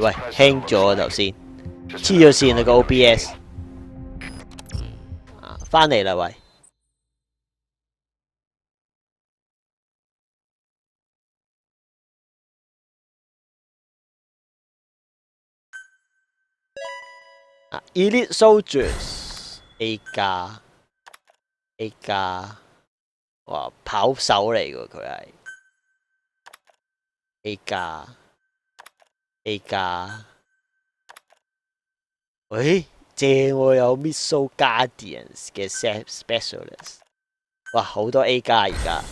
喂，輕咗頭先，黐咗線啦個 OBS。啊，翻嚟啦喂。啊 ，Elite Soldiers A 加 A 加，哇，跑手嚟噶佢係 A 加 A 加。喂，正喎，有 Missile Guardians 嘅 Specialist， 哇，好多 A 加而家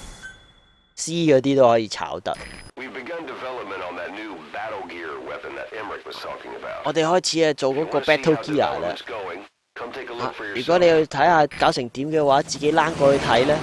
C 嗰啲都可以炒得。我哋開始做嗰個 Battle Gear 啦。如果你去睇下搞成點嘅話，自己躝過去睇呢。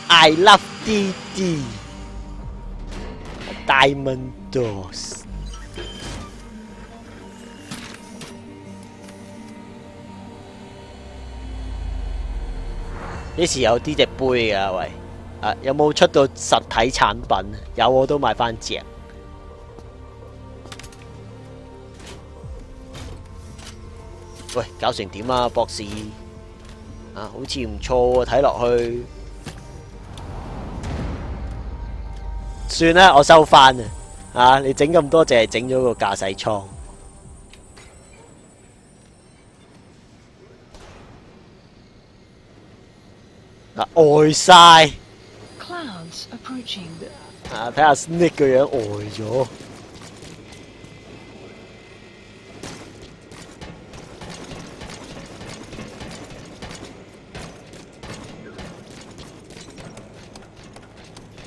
I love DD Diamond Doors。幾時有啲隻杯㗎？喂，有冇出到實體產品？有我都買翻隻。喂，搞成點啊，博士？好似唔錯喎，睇落去。算啦，我收翻啊！你整咁多，淨係整咗個駕駛艙。呆晒。睇下 Snake 個樣呆咗。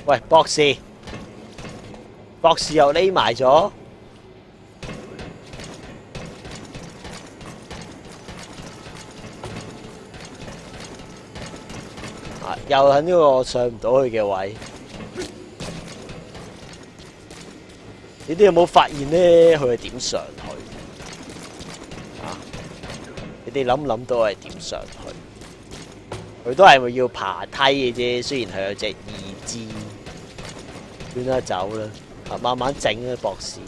喂，博士。博士又匿埋咗，又喺呢個上唔到去嘅位。你哋有冇發現呢？佢係點上去？你哋諗唔諗到係點上去？佢都係要爬梯嘅啫，雖然係有隻二支，算啦，走啦。慢慢整啊，博士。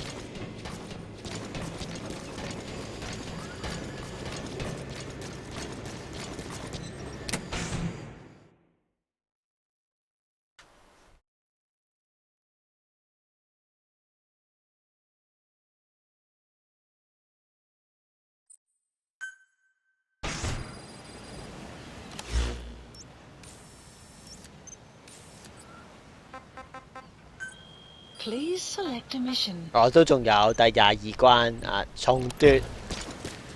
都仲有第22關重奪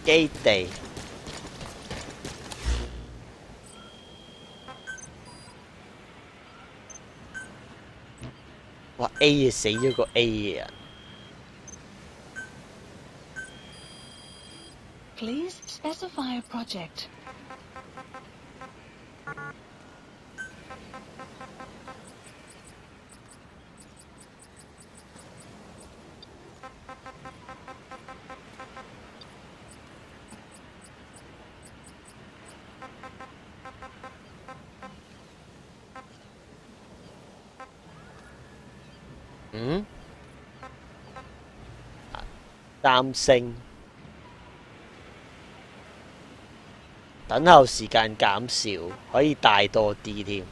基地。哇 A 死咗個 A 嘅人。Please specify a project. 3星。等候時間減少，可以帶多啲添。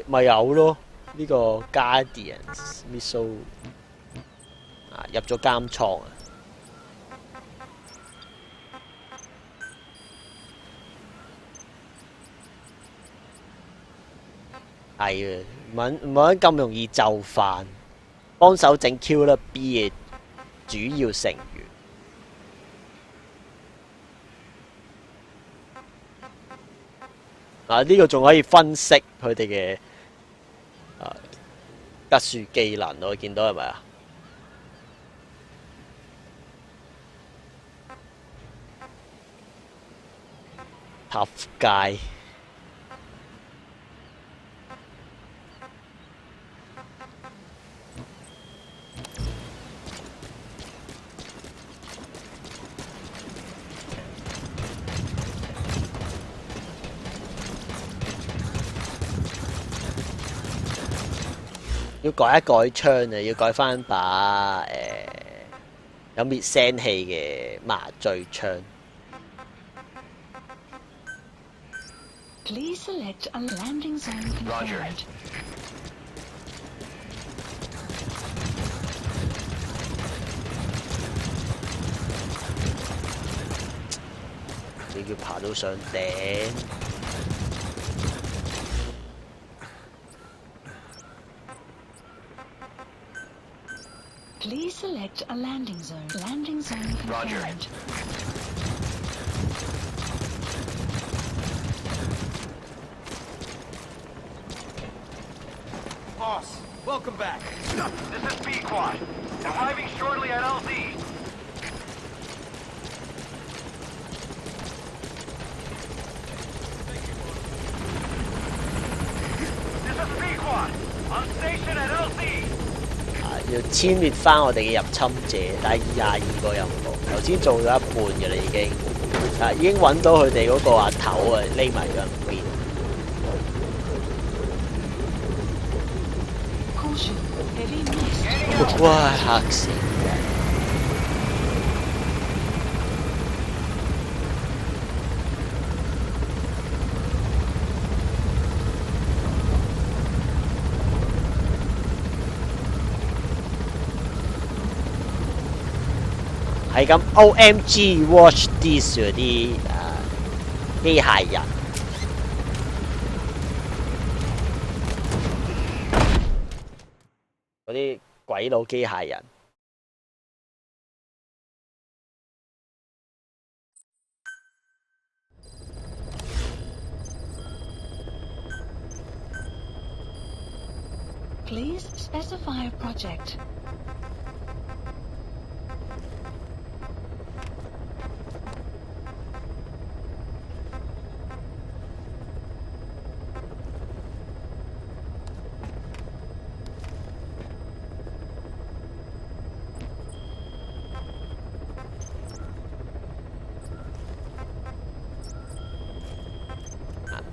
咪有咯，呢個 Guardians Missile 入咗監倉啊！係啊，唔肯咁容易就範，幫手整 Killer B 嘅主要成員。呢個仲可以分析佢哋嘅特殊技能，我見到係咪啊？合界。要改一改槍啊！要改翻把有滅聲器嘅麻醉槍。Please select a landing zone confirmed. 你要爬到上頂。Please select a landing zone. Landing zone confirmed. Boss, welcome back. This is B-Quad. Arriving shortly at LZ. This is B-Quad. On station at LZ. 要殲滅翻我哋嘅入侵者，但係22個任務，頭先做咗一半嘅啦已經，已經揾到佢哋嗰個阿頭啊，匿埋咗入邊。Caution, heavy mist. 哇！嚇死！係咁 OMG Watch This 嗰啲機械人，嗰啲鬼佬機械人。Please specify a project.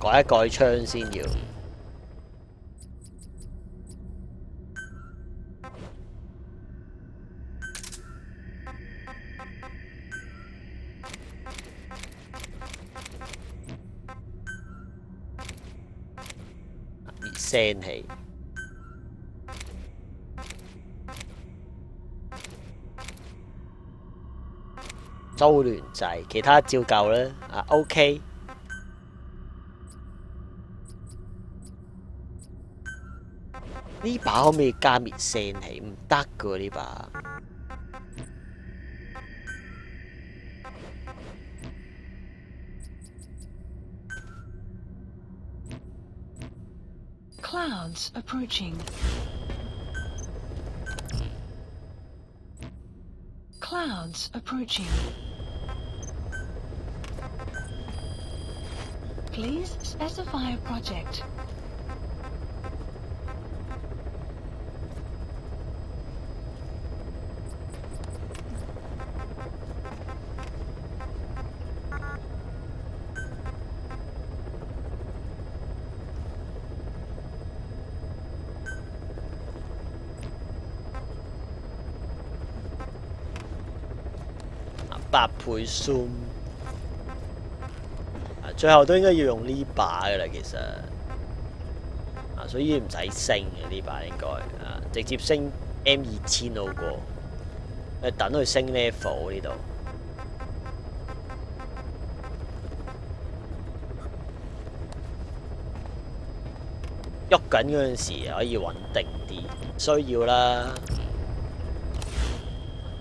改一改槍先要。滅聲器。周聯制，其他照舊啦。OK。呢把可唔可以加滅聲器？唔得㗎呢把。Clouds approaching. Clouds approaching. Please specify a project. 8倍 zoom， 最後都應該要用呢把㗎啦，其實所以唔使升嘅呢把應該直接升 M2000好過，等佢升 level 呢度。喐緊嗰陣時可以穩定啲，需要啦。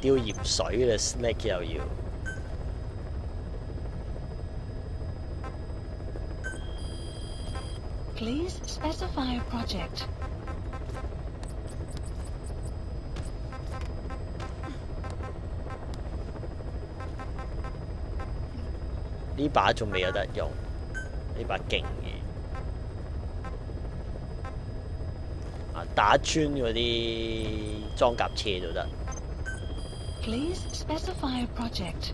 吊鹽水嘅 snake 又要。Please specify a project. 呢把仲未有得用，呢把勁嘅。打穿嗰啲裝甲車都得。Please specify a project.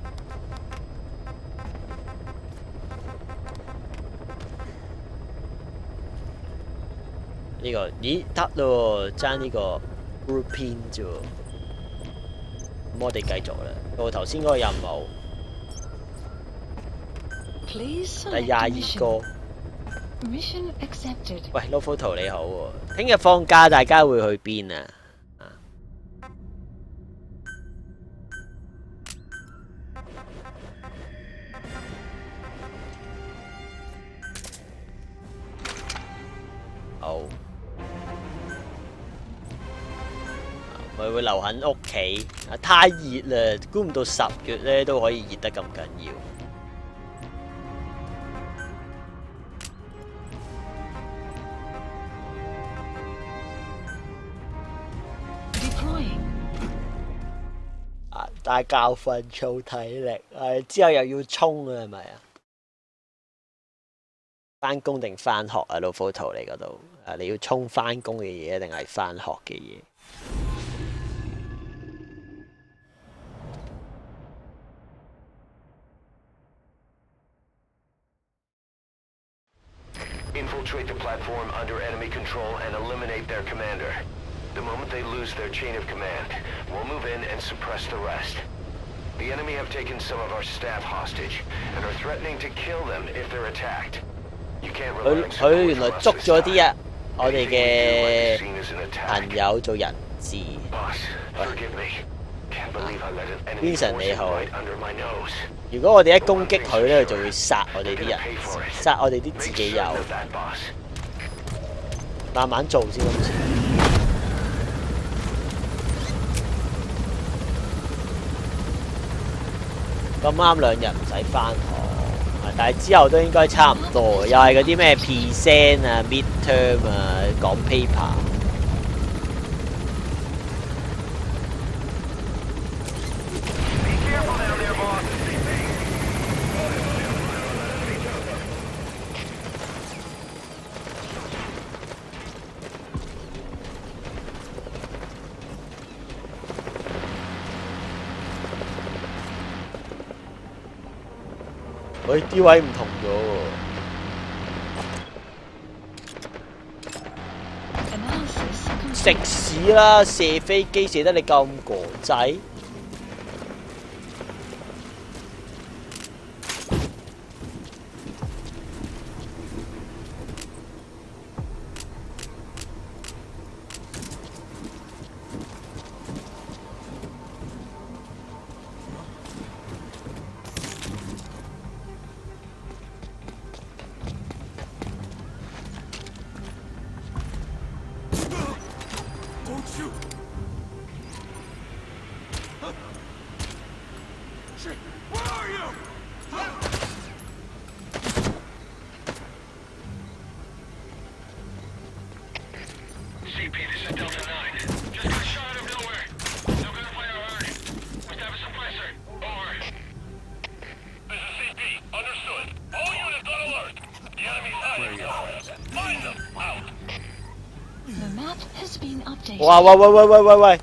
呢個咦得咯，爭呢個 routine 啫喎。咁我哋繼續啦，到頭先嗰個任務。Please 第 select 22 a 個。 mission. Mission accepted. 喂 ，Low Photo 你好喎，聽日放假大家會去邊啊？好，咪會留喺屋企。太熱啦，估唔到10月咧都可以熱得咁緊要。大教訓，儲體力，之後又要衝啊，係咪啊？翻工定翻學啊？老虎圖你嗰度你要衝翻工嘅嘢定係翻學嘅嘢？Infiltrate the platform under enemy control and eliminate their commander. The moment they lose their chain of command, we'll move in and suppress the rest. The enemy have taken some of our staff hostage and are threatening to kill them if they're attacked. You can't rely on support 佢原來 from us 捉 this 咗啲 time. 我哋 Anything we do might 嘅 be seen as an attack. 朋友做人質。 Boss, forgive me. Can't believe I let an enemy Vincent force 你好。 right under my nose. 如果我哋一攻擊佢咧，佢就會殺我哋啲 Gonna 人 pay for，it. 殺我哋啲自 Make 己 certain 友。 of that, boss. 慢慢做先今次。咁啱2日唔使返學，但係之後都應該差唔多，又係嗰啲咩 present 啊、midterm 啊、講 paper。喂，啲位唔同咗喎。食屎啦！射飛機射得你咁國際。哇喂喂喂喂喂喂！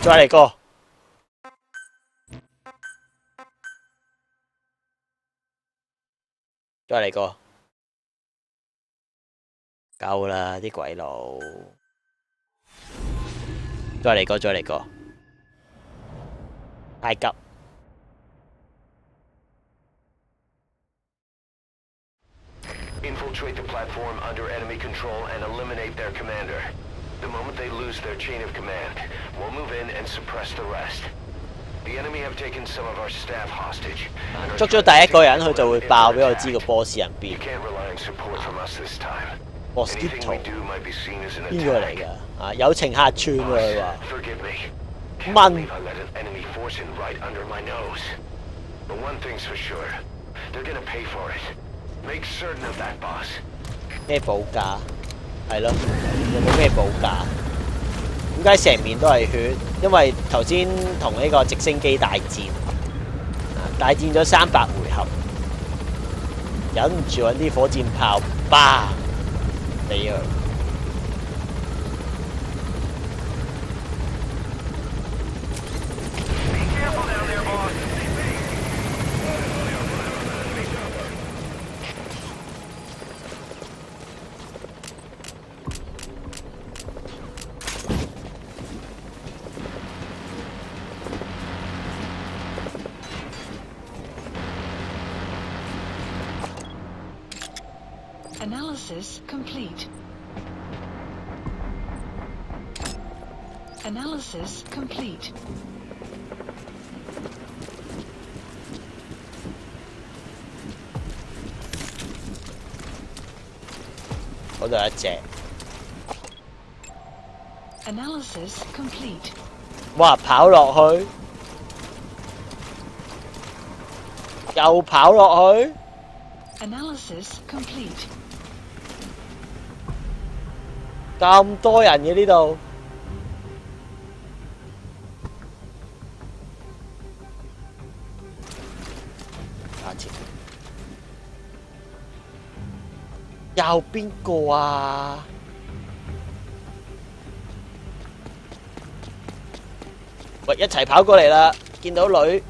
再嚟個。再嚟個。夠啦，啲鬼佬。再嚟個，再嚟個。太急。Infiltrate the platform under enemy control and eliminate their commander. The moment they lose their chain of command, we'll move in and suppress the rest. The enemy have taken some of our staff hostage. 捉咗第一個人，佢就會爆俾我知個 boss 人邊。You can't rely on support from us this time. Mosquito Anything we do might be seen as an 邊個嚟 attack. 㗎？啊，友情客串喎，佢話。 Forgive me. Can't Man. believe I let an enemy force in right under my nose. But one thing's for sure. They're gonna pay for it. Make certain of that, boss. 咩補價？係咯，有冇咩補價？點解成面都係血？因為頭先同呢個直升機大戰，大戰咗300回合，忍唔住揾啲火箭炮，bang死佢！ Analysis complete. Analysis complete.嗰度有一隻， Analysis complete. 哇！跑落去，又跑落去， Analysis complete. 咁多人嘅呢度。 又邊個啊？喂，一齊跑過嚟啦！見到女。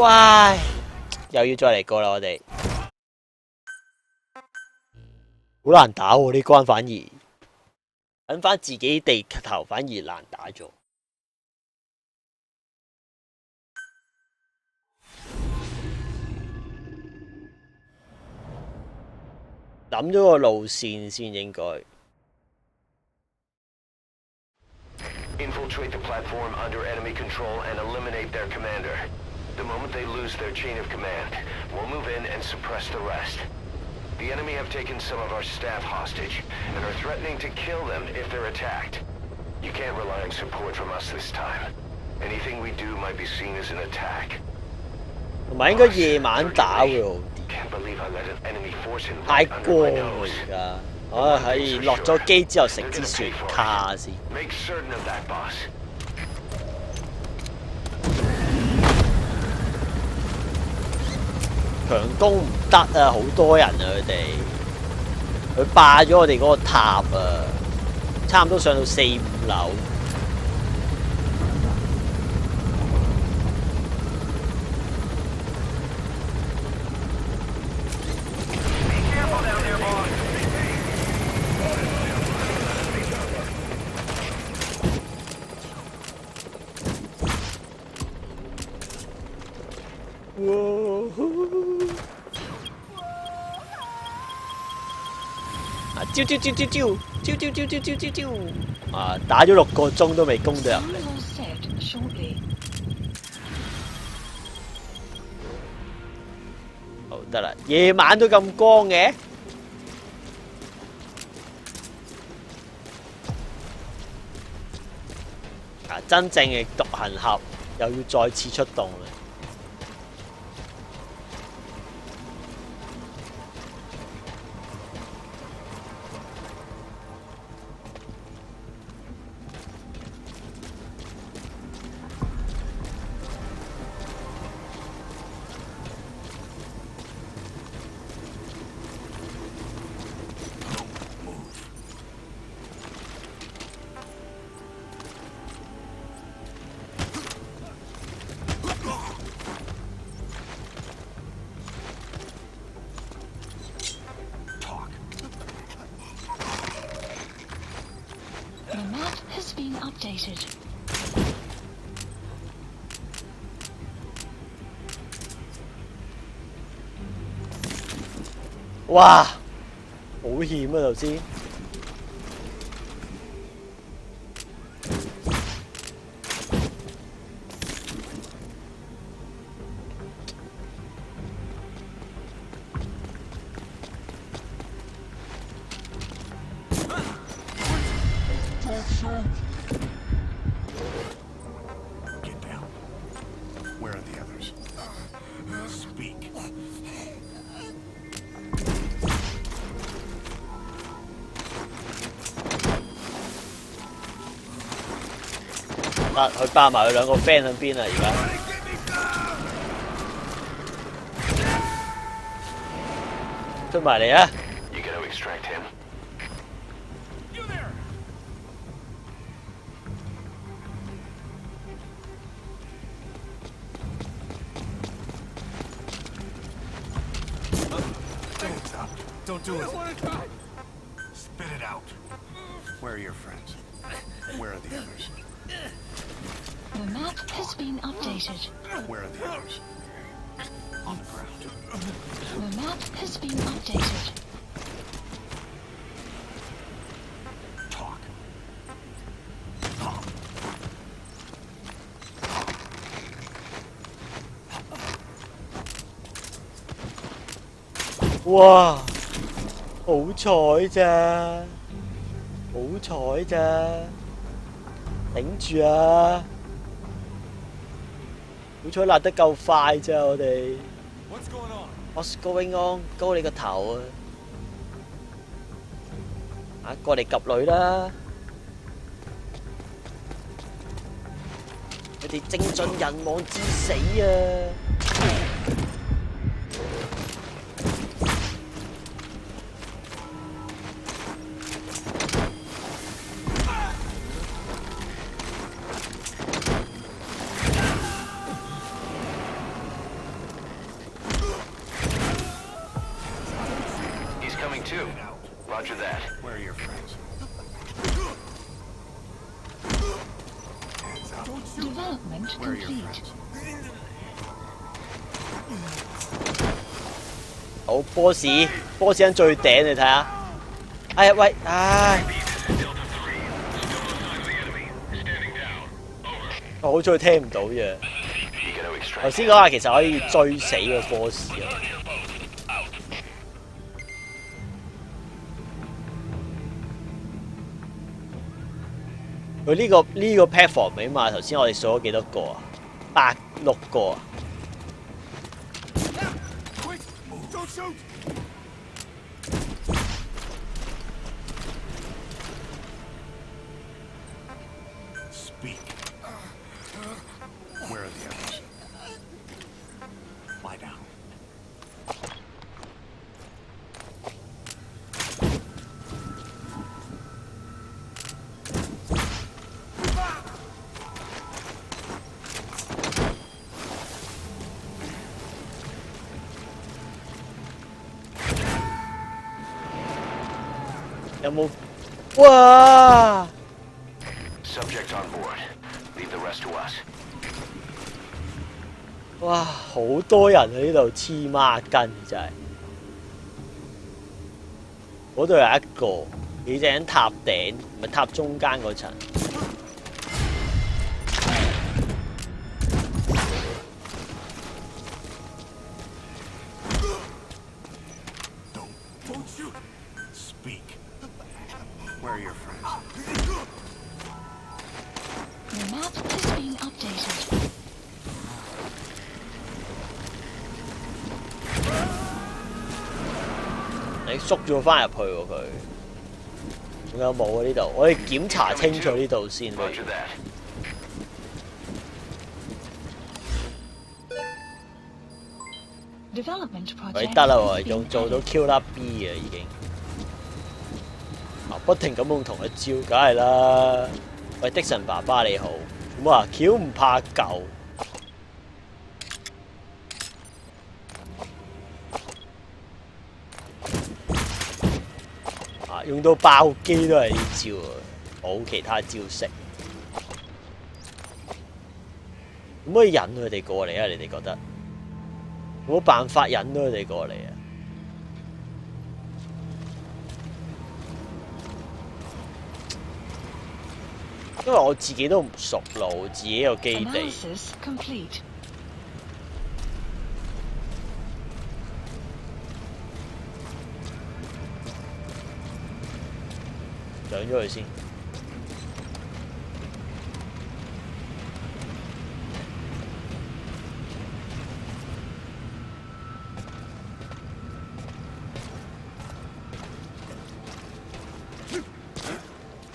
喂，又要再嚟過啦！我哋好難打喎，呢關反而揾翻自己地頭反而難打咗。諗咗個路線先應該。 Infiltrate the platform under enemy control and eliminate their commander. The moment they lose their chain of command, we'll move in and suppress the rest. The enemy have taken some of our staff hostage and are threatening to kill them if they're attacked. You can't rely on support from us this time. Anything we do might be seen as an attack. 同埋應該夜晚打會好啲。 Can't believe I let an enemy force in 太 right 過 under my 喎 nose. 而家，我係落咗機之後食支雪卡先。 Make certain of that, boss. 強攻唔得啊！好多人啊，佢霸咗我哋嗰個塔啊，差唔多上到4、5樓。招招招招招招招招招招招招！啊，打咗6個鐘都未攻到入嚟。 Time will set shortly. 好得啦，夜晚都咁光嘅。啊，真正嘅獨行俠又要再次出動啦。The map has been updated. 哇！好險啊頭先。Get down. Where are the others? Speak. 得佢包埋佢兩個 friend 喺邊啊！而家出埋嚟啊！ You gotta extract him. You there! Hands up. Don't do I it. don't want to die! Spit it out. Where are your friends? Where are the others? The map has been updated. Where are the others? On the ground. The map has been updated. Talk. Talk. 哇！好彩咋，好彩咋，頂住啊！好彩辣得夠快咋，我哋。What's going on? What's going on？高你個頭啊！啊，過嚟及女啦！佢哋精盡人亡致死啊！He's coming too. Roger that. Where are your friends? Hands up. Development Where are your complete. friends? 好，boss 喺最頂，你睇下。哎呀喂，唉！ 我好彩佢聽唔到啫。 You gotta 頭 extract 先 him. 嗰下其實可以追死個 boss 啊！佢呢個 platform 起碼頭先我哋數咗幾多個啊？6個啊！ Wait! Don't shoot! Speak. Where are the others? Lie down.有冇？哇！ Subject on board. Leave the rest to us. 哇！好多人喺呢度黐孖筋，真係。嗰度有一個，幾隻喺塔頂，唔係塔中間嗰層。 Don't shoot. Speak. Where are your friends? The map has been updated. 你縮咗翻入去喎佢。仲有冇啊？呢度我哋檢查清楚呢度先。 Roger that. Development 喂 project. 得啦喎， has 仲 been 做到 added. Q 粒 B 啊已經。啊，不停咁用同一招，梗係啦。喂，的神爸爸你好，咁啊，橋唔怕舊。啊，用到爆機都係呢招啊，冇其他招式。可唔可以引佢哋過嚟啊？你哋覺得？冇辦法引到佢哋過嚟啊！因為我自己都唔熟路，自己有基地。 Analysis complete. 上咗去先。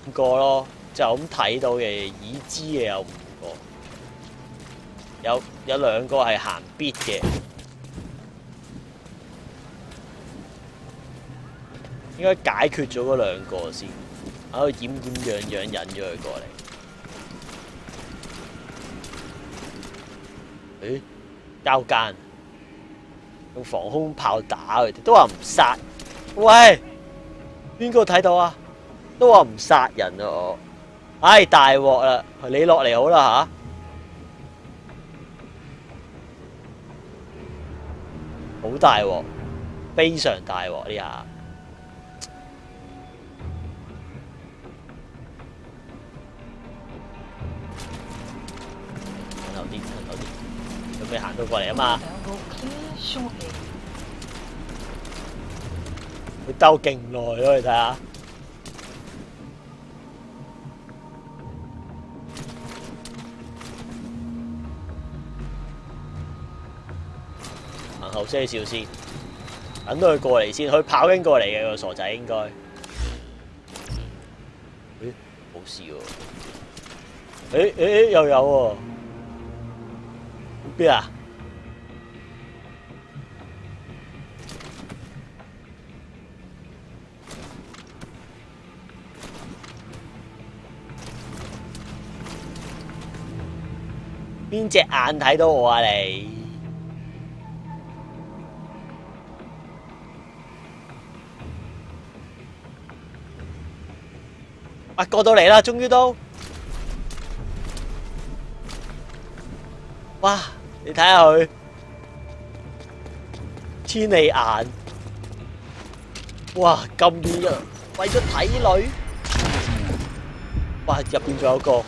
5個咯，就咁睇到嘅，已知嘅有5個，有2個係行必嘅，應該解決咗嗰2個先，喺度掩樣樣引咗佢過嚟。誒，交奸，用防空炮打佢哋，都話唔殺。喂，邊個睇到啊？都話唔殺人啊我，唉大鑊啦！你落嚟好啦吓，好大鑊，非常大鑊呢下。近後啲，準備行到過嚟啊嘛！ Order will clear shortly. 佢鬥勁耐咯，你睇下。後些少先，等到佢過嚟先，佢跑緊過嚟嘅個傻仔應該。誒，冇事喎。誒又有喎。邊啊？邊隻眼睇到我啊你？啊，過到嚟啦，終於都！哇，你睇下佢，千里眼，哇咁遠啊！為咗睇女，哇入邊仲有個，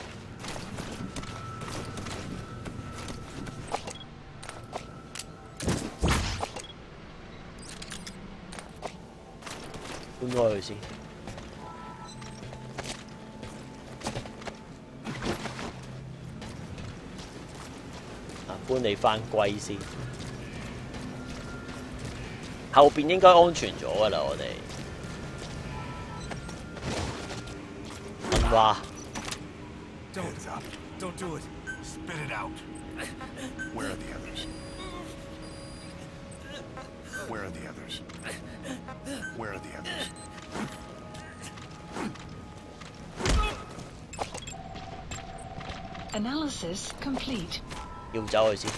搬開佢先。搬你返歸先，後邊應該安全咗㗎啦，我哋。哇 Hands up. Don't do it. Spit it out. Where are the others? Where are the others? Where are the others? Analysis complete. 要走佢先，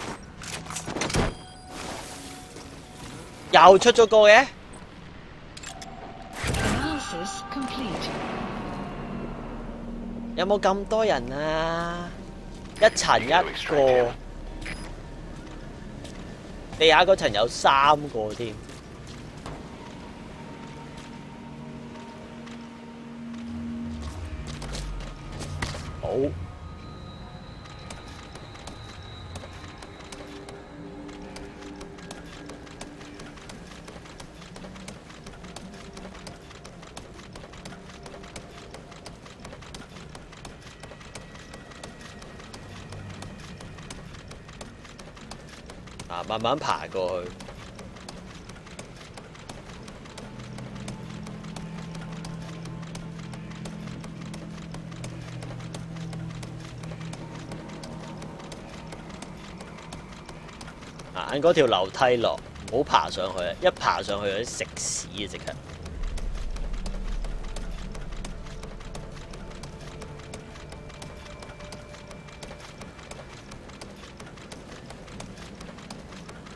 又出咗個嘅。Analysis complete. 有冇咁多人啊？一層一個，地下嗰層有3個添。好。慢慢爬過去。揀嗰條樓梯落，唔好爬上去，一爬上去有啲食屎啊！即刻。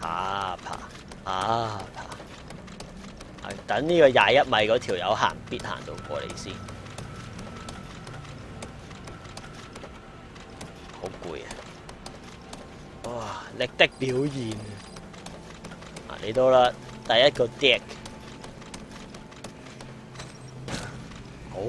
爬，等呢個21米嗰條友行必行到過嚟先，好攰啊！哇，力的表現啊！嚟到啦，第一個 deck， 好。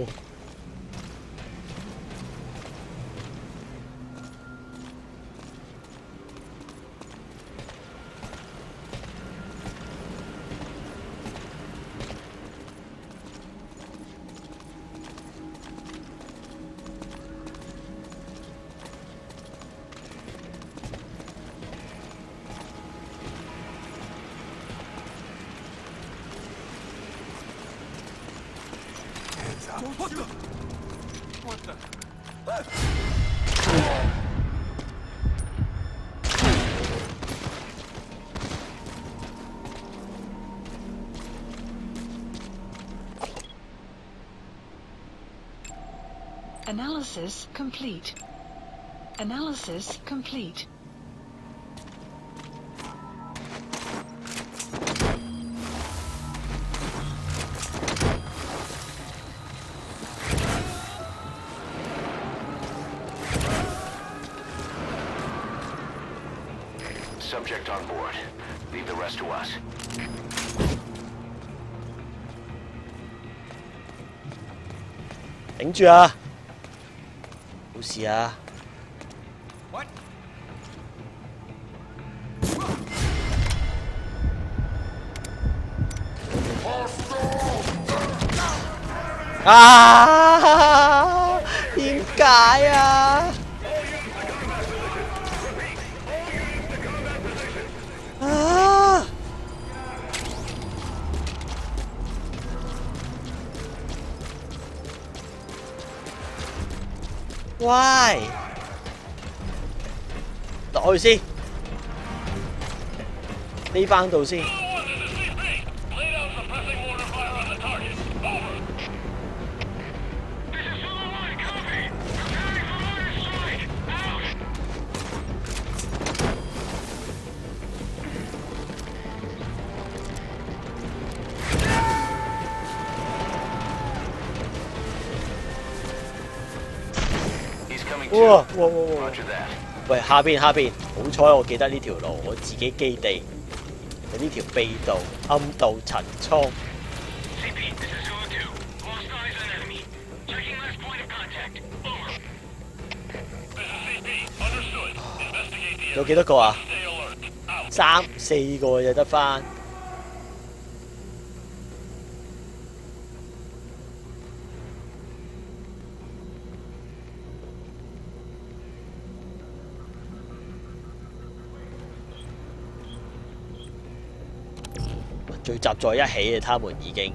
What the? Analysis complete. Analysis complete. Subject on board. Leave the rest to us. 頂住啊！冇事啊！ What? 啊！點解啊？啊！ Why？ 落去先，匿返度先。哇！喂，下邊，好彩我記得呢條路，我自己基地有呢條秘道，暗道陳倉。有幾多個啊？3、4個就得返。聚集在一起嘅，他們已經。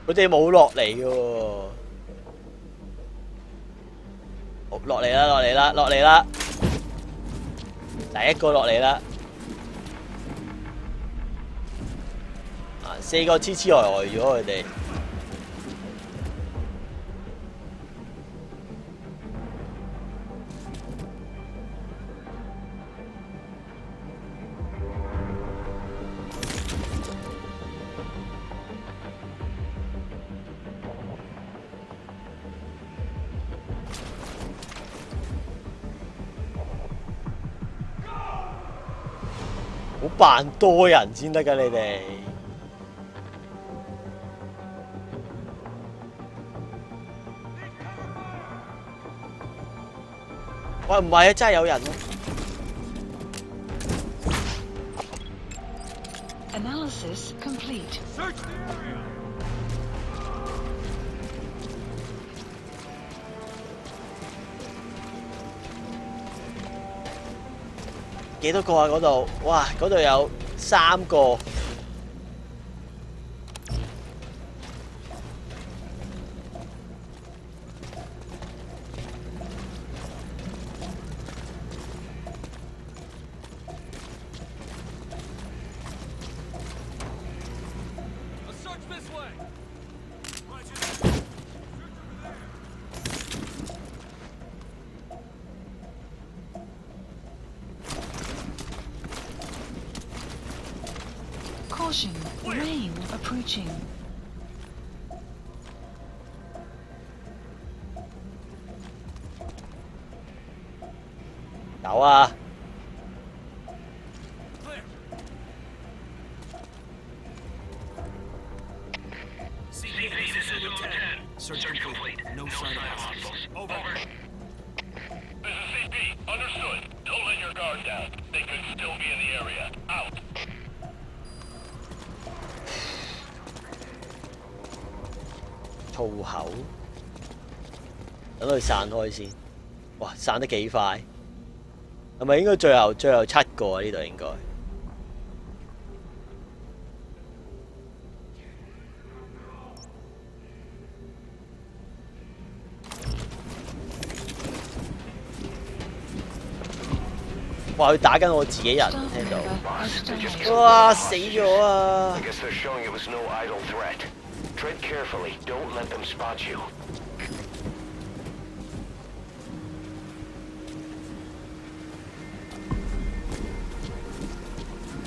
佢哋冇落嚟嘅喎。 落嚟啦！第一個落嚟啦！啊，4個痴痴呆呆咗佢哋。好扮多人先得㗎，你哋。喂，唔係啊，真係有人啊！ Analysis complete. Search the area. 幾多個啊？嗰度，哇！嗰度有3個。Caution, rain approaching. 有啊。Search complete. No sign of hostiles. Over. This is CP. Understood. Don't let your guard down. They could still be in the area. Out. 粗口，等佢散開先。哇，散得幾快！係咪應該最後7個啊？呢度應該。哇！佢打緊我自己人，聽到。哇！死咗啊！ I guess they're showing it was no idle threat. Tread carefully. Don't let them spot you.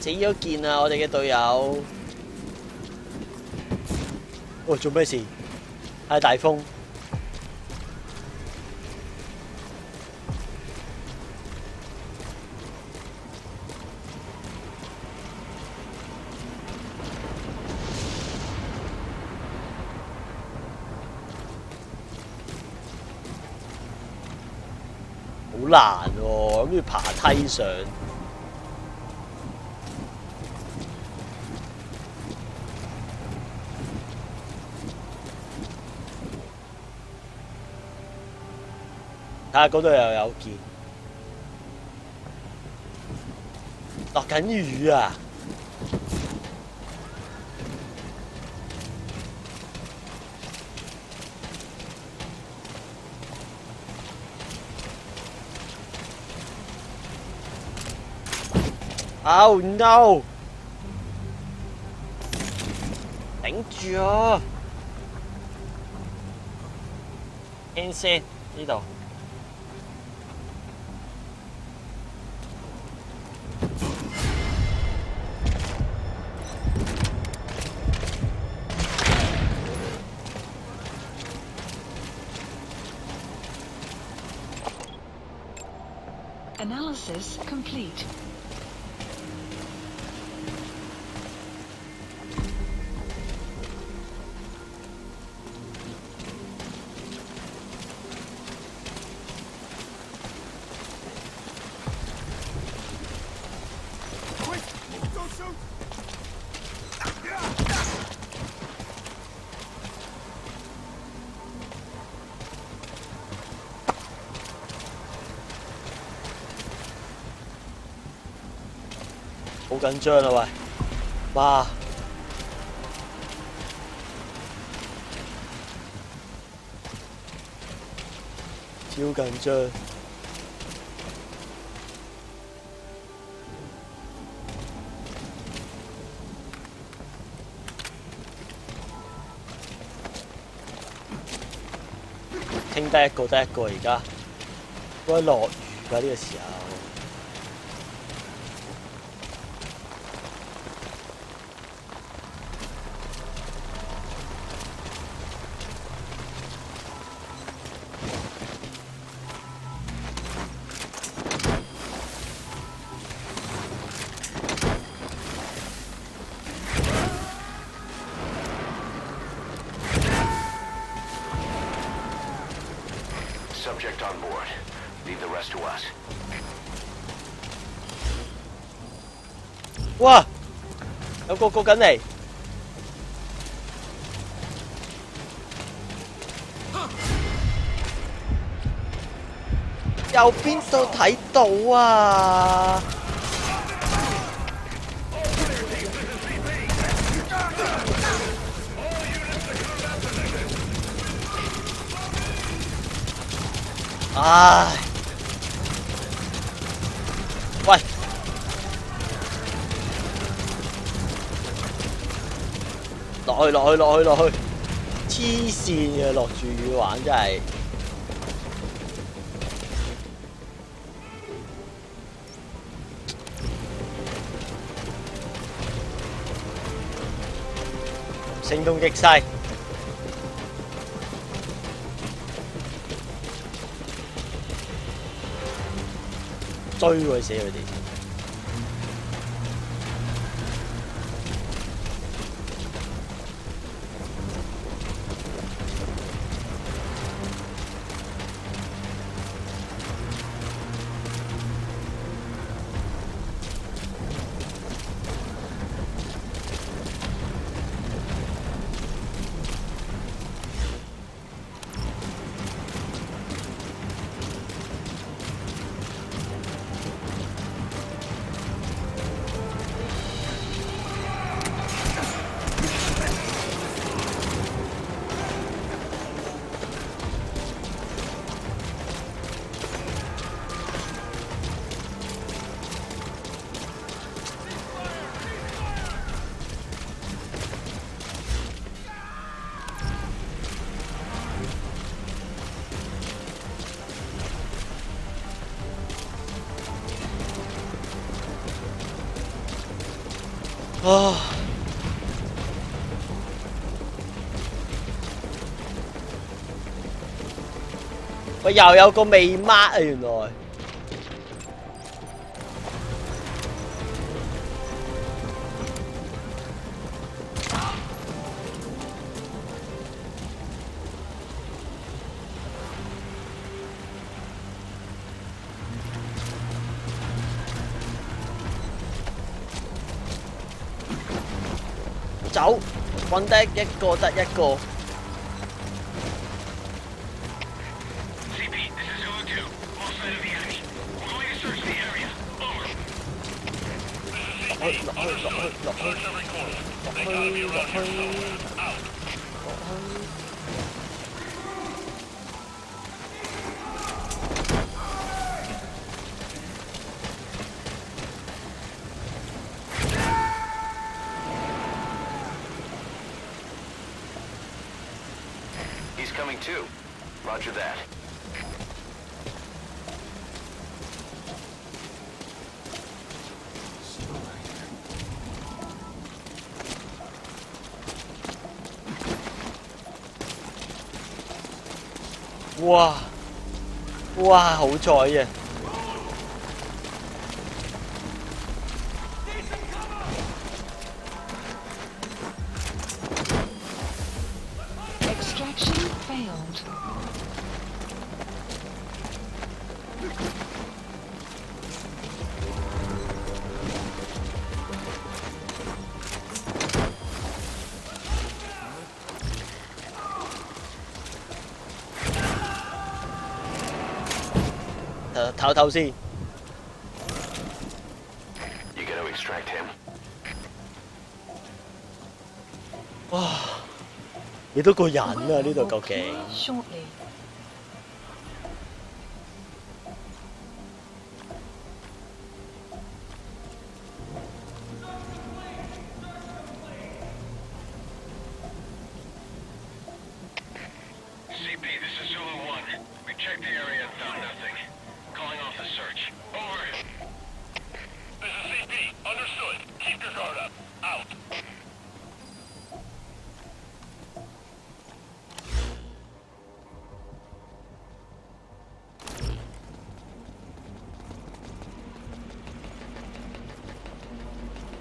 死咗件啊！我哋嘅隊友。哦，做咩事？係大風。好難喎，諗住爬梯上。睇下嗰度又有件，落緊雨啊！Oh no！ 頂住啊！先先呢度。Analysis complete. Quick! Don't shoot! 好緊張啊喂！哇！超緊張。傾得一個得一個而家，應該落雨㗎呢個時候。Subject on board. Leave the rest to us. 哇！有個過緊嚟。由邊度睇到啊？唉，喂，落去，黐線嘅，落住雨玩真係。聲東擊西，追鬼死佢哋！啊！喂，又有個未抹啊，原來。走，揾得一個得一個。CP, this is Zulu 2. Lost sight of the enemy. We're going to search the area. Over. This is CP. Understood. Search every corner. They gotta be around here somewhere. Out. He's coming too. Roger that. 哇！哇！好彩嘅。Extraction failed.唞唞先。You gotta extract him. 哇！幾多個人啊？呢度究竟？ Shortly. CP, this is Zulu 1. We checked the area and found nothing. Calling off the search. Over. This is CP. Understood. Keep your guard up. Out.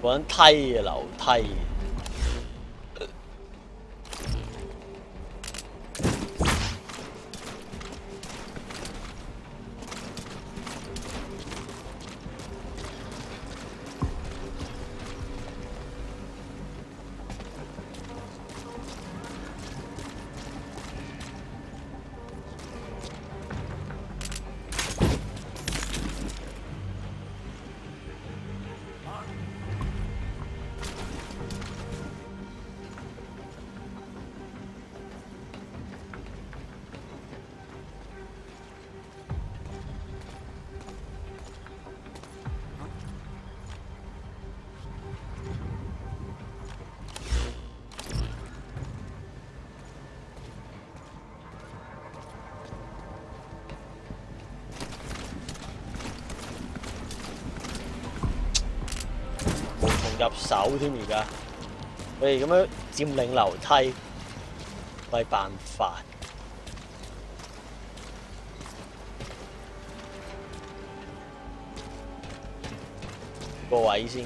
揾梯啊，樓梯。入手添而家，佢哋咁樣佔領樓梯，咪辦法。個位先。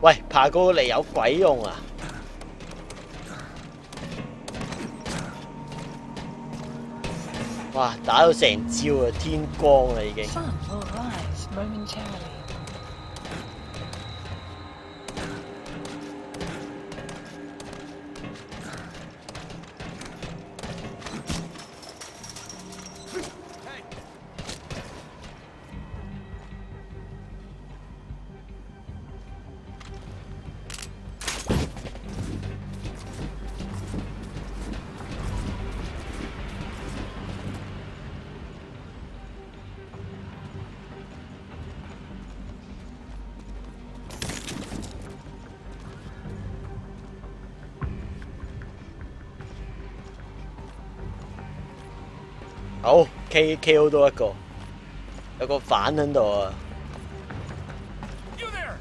喂，爬過嚟有鬼用啊！哇，打到成朝啊，天光啦已經。 Sun will rise momentarily.好 KO 多一個，有個反喺度啊！ You there!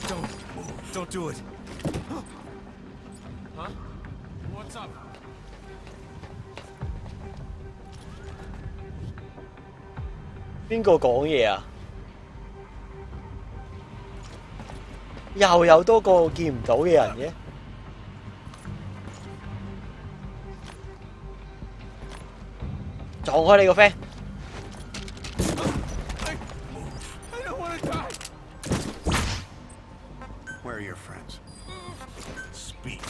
Don't move. Don't do it. Huh? What's up? 邊個講嘢啊？又有多個見唔到嘅人嘅，撞開你個 friend。 I don't want to die. Where are your friends? Speak.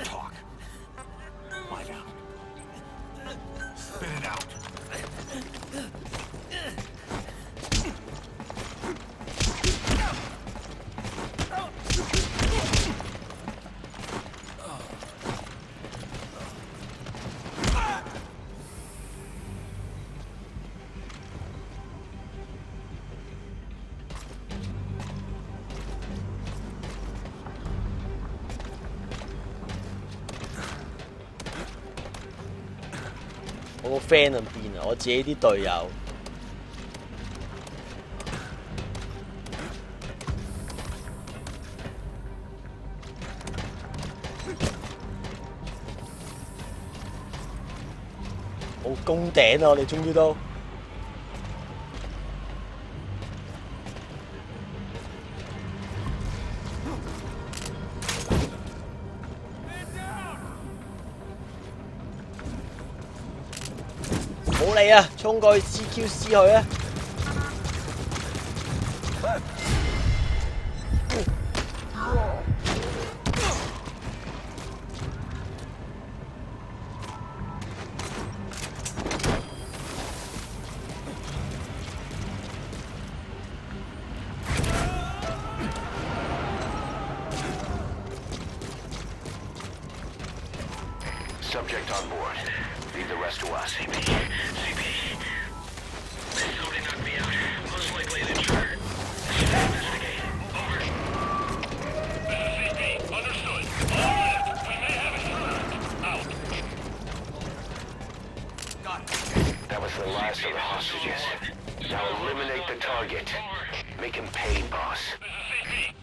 Talk. Lie down. Spit it out.我個 friend 喺邊啊？我自己啲隊友。好攻頂啊！我哋終於都。冇理啊！衝過去 CQC 佢啊！Subject on board. Leave the rest to us. CP. They totally knocked me out. Most likely an intruder. Investigate. Over. This is CP. Understood. All left. We may have intruders. Out. Got it. That was the last of the hostages. Now eliminate the target. Make him pay, boss.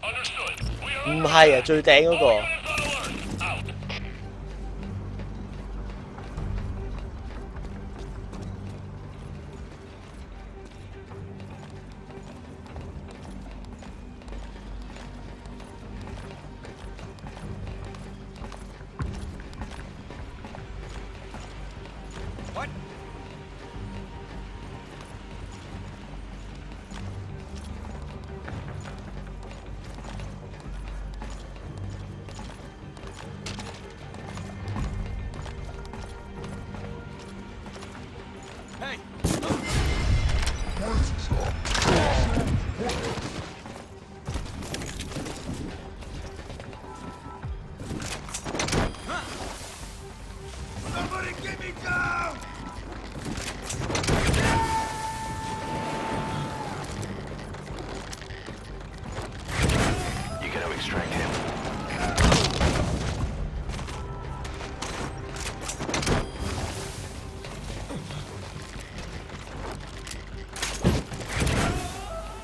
Understood. We are 唔係啊，最頂嗰個。 on alert. Out. What? Hey! Somebody get me down! You gotta extract him.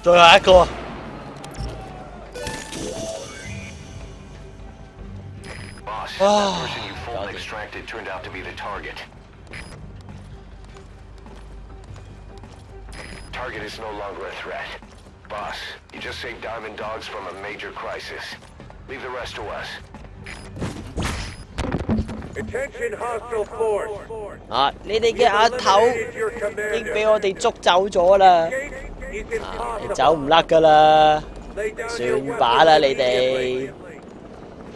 Rồi hả cô? Boss, Oh, that person you fooled God. and extracted turned out to be the target. Target is no longer a threat. Boss, you just saved Diamond Dogs from a major crisis. Leave the rest to us. Attention hostile force. 啊！你哋嘅阿頭 Eliminated your 已經 commander. 俾我哋捉走咗啦， Escape is 你 impossible. 走唔甩噶啦， Lay down your 算把啦 weapons 你哋， immediately.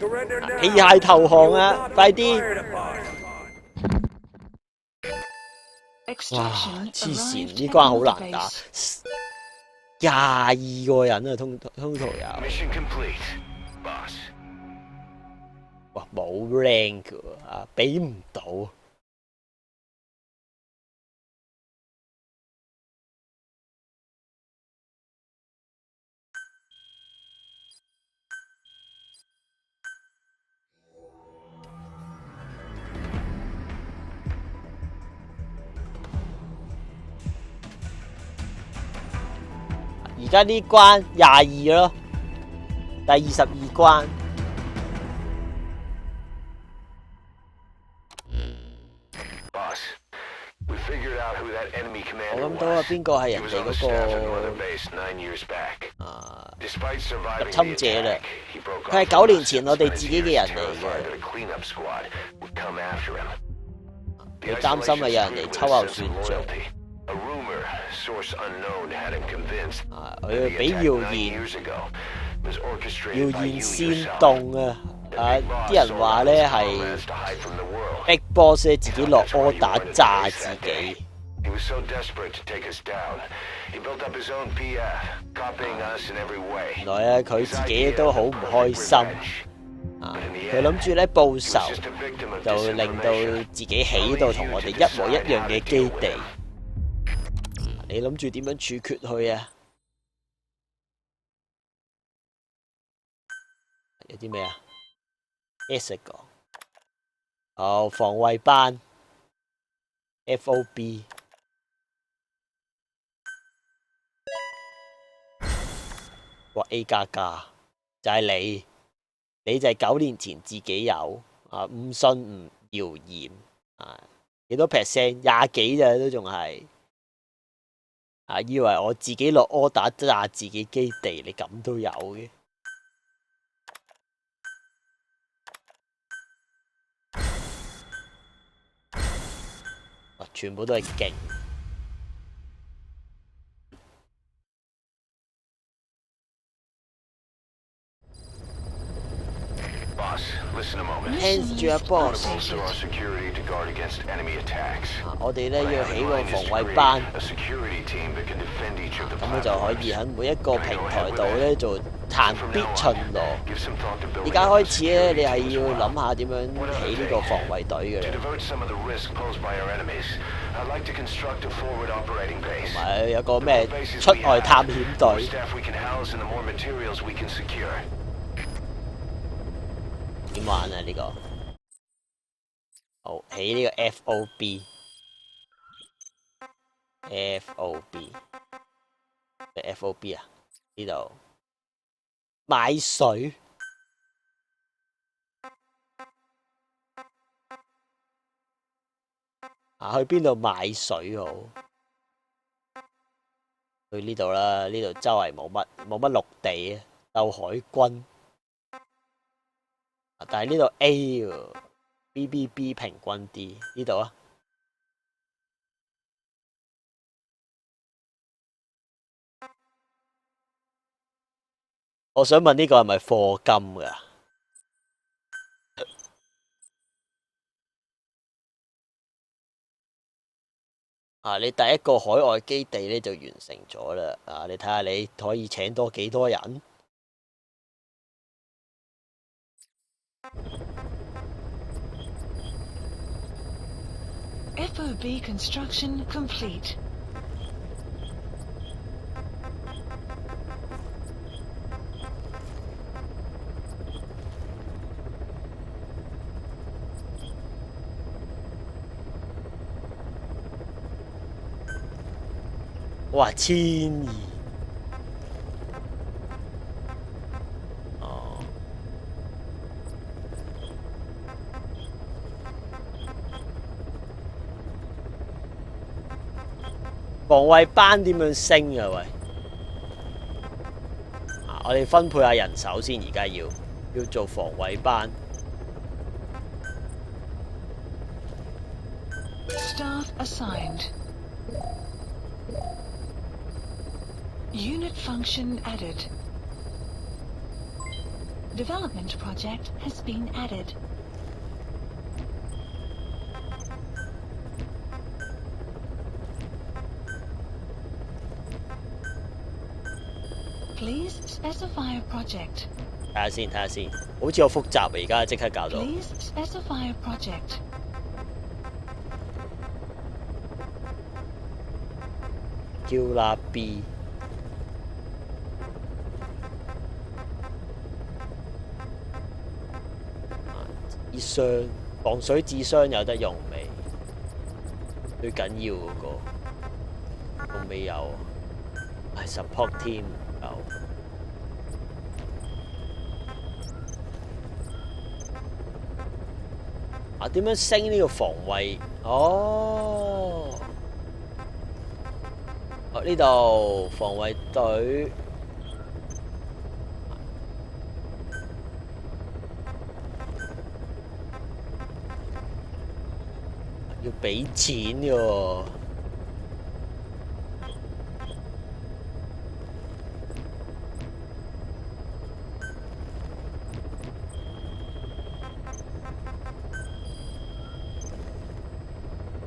Surrender now. 棄械投降 You 啊！ will not 快 be 啲！ fired upon. 哇！ Extraction 黐線， arrived 呢 at 關好 Mother 難打 Base.， 22個人啊，通途有， Mission complete. Boss. 哇冇 rank 㗎喎啊，俾唔到。而家呢關22咯，第22關。 Boss, we figured out who that enemy 我 commander 諗到啊， was. 邊個係 He 人 was 哋 on the 嗰 staff at Northern 個 Base 9 years back. 啊 Despite surviving 入侵 the 者啦 attack,？he broke 佢係 off 9 from 年 us 前 and 我哋 spent 自 his 己嘅 years 人嚟 terrified 嘅， that a cleanup squad would come after him. 佢擔心係有人嚟秋後算賬 A rumor, source unknown, had him convinced 啊！ that 佢 the 要俾 attack 謠 9言 years ago was 謠 orchestrated by 言 you 煽 yourself. 動啊！ The 啊 big boss 啲人 saw 話 his 咧 comrades 係 to hide from the world. Big Boss 咧自己落 order 炸自己。 He was so desperate to take us down. He built up his own PF, copying us in every way. 原來啊，佢自己都好唔開心啊！佢諗住咧報仇， Just a victim of 就令到 disinformation. 自己起到同我哋一模一樣嘅基地。你諗住點樣處決佢啊？有啲咩啊 ？S 講，哦，防衛班 FOB。哇 A 加加就係你就係9年前自己有啊，唔信唔謠言啊，幾多 percent？ 20幾咋都仲係啊，以為我自己落 order 炸自己基地，你咁都有嘅？哇，全部都係勁。 Boss, listen a moment. Hands 住啊 boss！ Bolster our security to guard against enemy attacks. 啊，我哋咧 What I 要 have 起 in 個 mind is 防 to 衛 create 班。 a security team that can defend each of the 咁就可以 platforms. 喺每一個平台度咧做彈 From 必 now 巡 on, 邏。 give some thought to 而 building 家 up a 開始咧，你 security 係 team as 要 well. 諗下點樣起呢個防衛隊嘅 To 啦， divert some of the risk posed by our enemies, I'd like to construct a forward operating base. 同埋有個 The 咩 more bases 出 we 外 have, 探險 the more 隊。 staff we can house and the more materials we can secure. 點玩啊？呢個好起呢個 FOB。FOB 咩 FOB 啊？呢度買水啊！去邊度買水好？去呢度啦，呢度周圍冇乜陸地啊，鬥海軍。但係呢度 A 喎 ，BBB 平均啲，呢度啊。我想問呢個係咪課金㗎？啊！你第一個海外基地咧就完成咗啦。啊！你睇下你可以請多幾多人？ FOB construction complete.哇，1200哦，防衛班點樣升啊？喂，啊，我哋分配下人手先，而家要做防衛班。 Staff assigned. Unit function added. Development project has been added. Please specify a project. 睇下先，睇下先，好似好複雜啊！而家即刻搞到。 Please specify a project. 叫啦 B。 智商防水智商有得用未？最緊要嗰個仲未有，係 support team 有。啊，點樣升呢個防衛？哦，呢度防衛隊。 要俾錢嘅喎，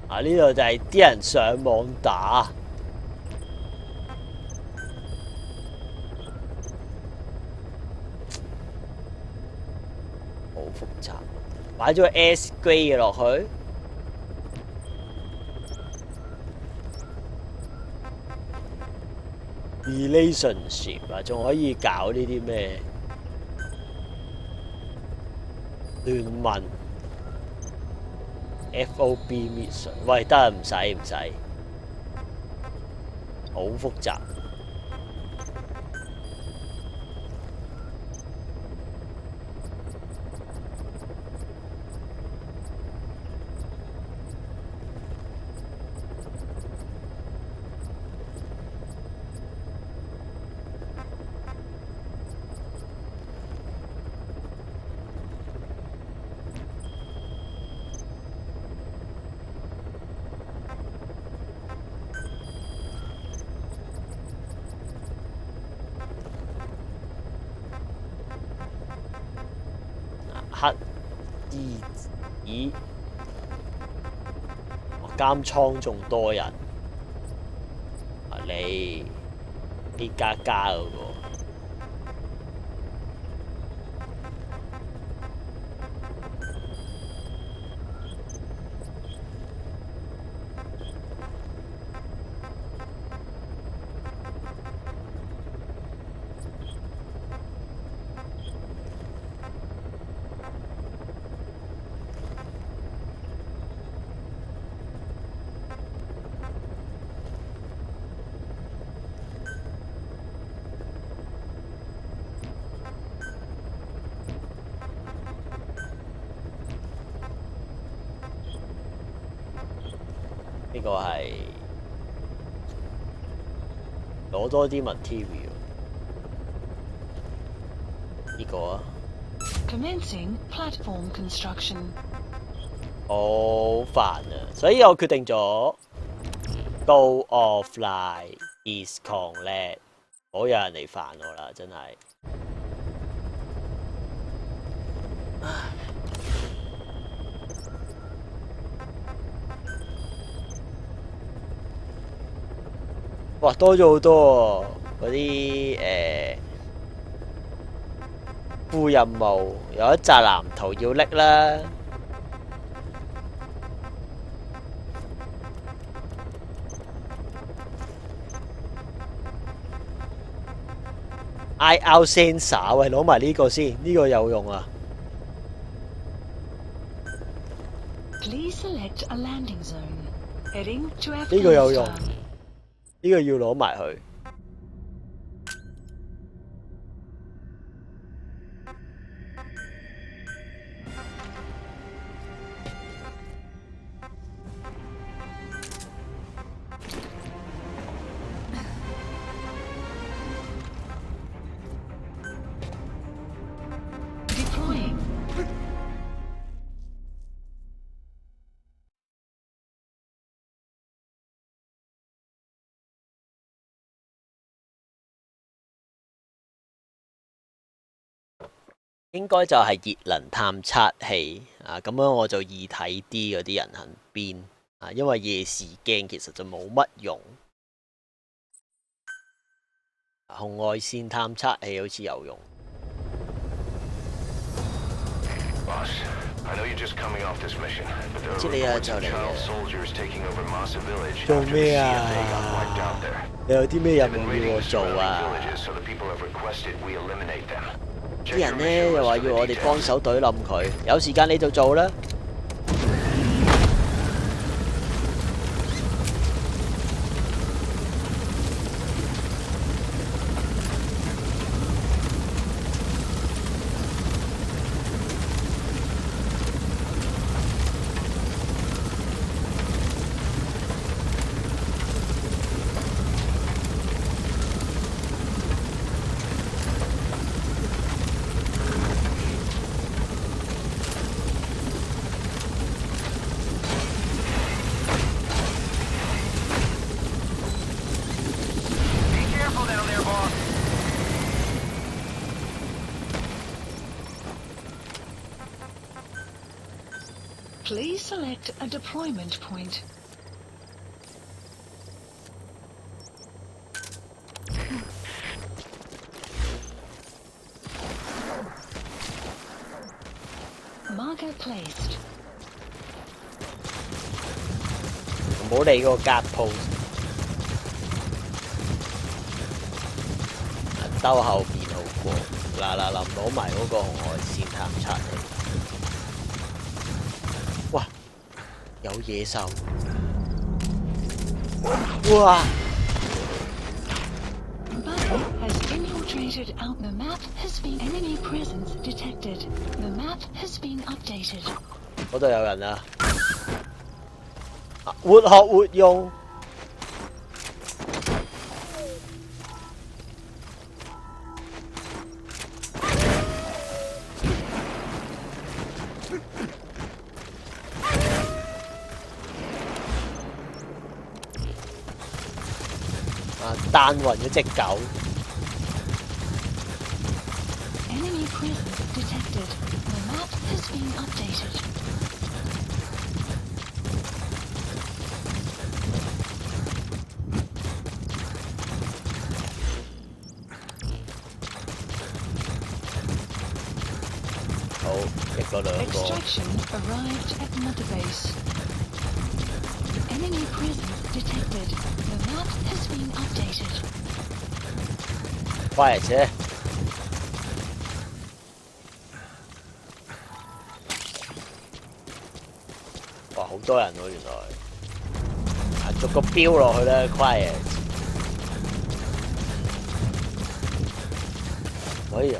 啊！呢度就係啲人上網打，好複雜，擺咗個 S grade 嘅落去。 relationship 啊，仲可以搞呢啲咩聯盟 FOB mission？ 喂，得唔使，好複雜。黑衣子，監倉仲多人，啊你 A 加加嗰個。呢個係攞多啲 material。呢個啊， Commencing platform construction. 好煩啊！所以我決定咗 Go offline disconnect， 唔好有人嚟煩我啦，真係。哇，多咗好多喎！嗰啲副任務有一紮藍圖要拎啦。IR sensor 喂，攞埋呢個先，呢個有用啊！ Please select a landing zone. Heading to 呢個有用， Afghanistan. 呢個要攞埋佢。Deploying. 應該就係熱能探測器啊，咁樣我就易睇啲嗰啲人行邊啊，因為夜視鏡其實就冇乜用。紅外線探測器好似有用。 Boss, I know you're just coming off this mission, but there 知 are 你啊， reports 就 of 嚟 child 啊！ soldiers taking over Massa Village 做 after the 咩 CFA got wiped 啊 out？there. 你有啲咩任 They've been 務 raiding 要我 the 做 surrounding 啊？ villages, so the people have requested we eliminate them. 啲 Check 人 your 呢 mission 又 list 話 for 要 the 我哋 details. 幫手懟冧佢，有時間你就做啦。Please select a deployment point. Marker placed. 唔好理嗰個 guard post，兜後邊好過。嗱，攞埋嗰個紅外線探測器。哇！有野獸！哇！ Buddy has infiltrated out. The map has been enemy presence detected. The map has been updated. 嗰度有人啊！活學活用。彈暈咗隻狗。 Enemy presence detected. The map has been updated. Extraction arrived at Mother Base. Enemy presence detected. The map has been updated. 快啫！哇，好多人喎，原來。逐個標落去啦 ，quiet。哎呀！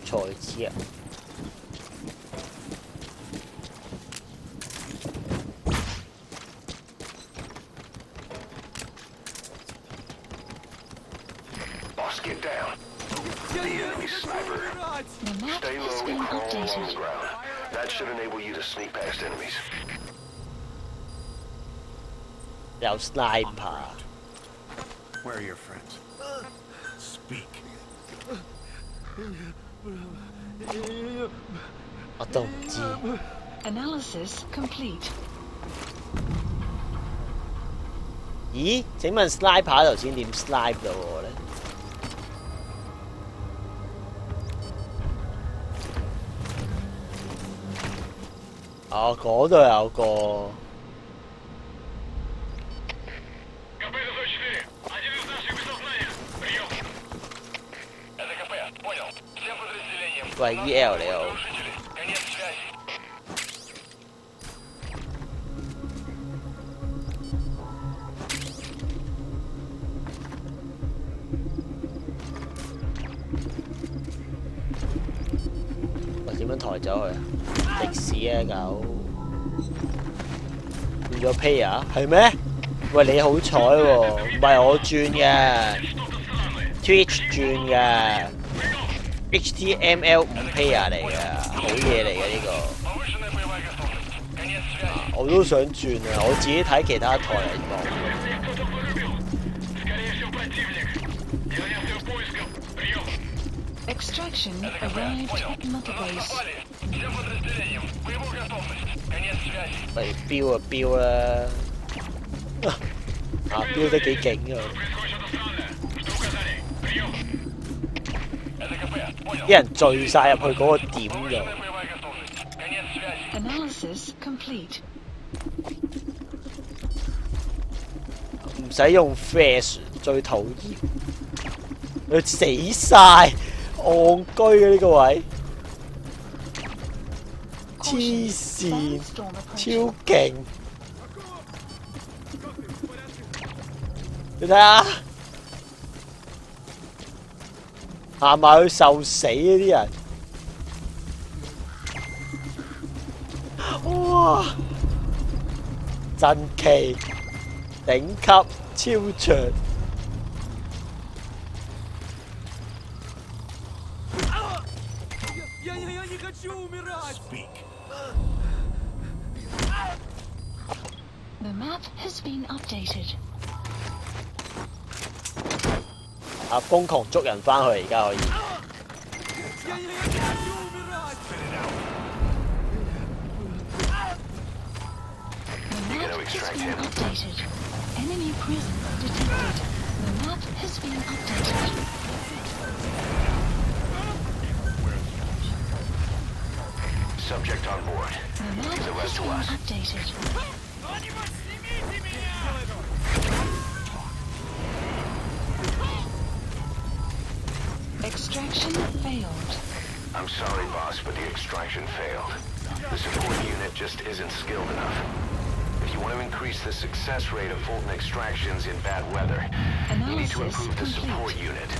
才知啊！The map Stay has low been and crawl along the updated. ground. That should enable you to sneak past enemies. 有 sniper， Where are your friends? Speak. 我都唔知。 Analysis complete. 咦？請問 sniper 頭先點 snipe 到我咧？哦，嗰度有個。 КП-104, один из наших без сознания. Прием. Это КП, понял. Всем подразделениям. 喂 ，EL 你好。 Нарушители, конец связи. 我點樣抬走佢啊？歷史啊狗，換咗 player 係咩？喂你好彩喎，唔係我轉嘅 ，Twitch 轉嘅 ，HTML 5 player 嚟嘅，好嘢嚟嘅呢個。 Повышенная боевая готовность. Конец связи. 我都想轉啊，我自己睇其他台嚟講。 Кто-то вырубил. Скорее всего, противник. Я занялся поиском. Прием. Extraction arrived at Mother Base. Попали. Всем подразделениям. Боевую готовность. Конец связи. 喂，飆啊飆啦！啊，飆得幾勁啊！ Происходит что-то странное. Что указали? Прием. Это КП, понял. 啲人聚晒入去嗰個點度。 Повышенная боевая готовность. Конец связи. Analysis complete. 唔使用 flash 最討厭，佢死晒，戇居嘅呢個位，黐線， Storm 超 approaching. 勁！你睇下，行埋去受死嗰啲人，哇！神奇，頂級，超長。 Speak. The map has been updated. 啊！瘋狂捉人翻去，而家可以。 The map has been updated. Enemy presence detected. The map has been updated. Subject on board. The map Leave the has rest to been us. updated. Extraction failed. I'm sorry, boss, but the extraction failed. The support unit just isn't skilled enough. If you want to increase the success rate of Fulton extractions in bad weather, you need to Analysis improve the support complete. unit.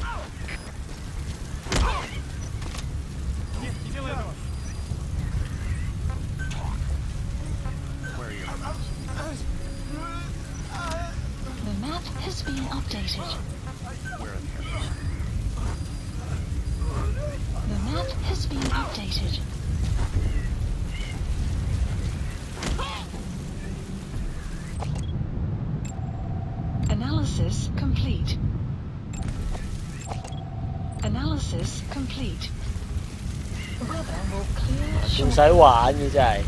The map has been updated. The map has been updated. Analysis complete. Analysis complete. Weather will clear 仲 shortly. 使玩嘅真係，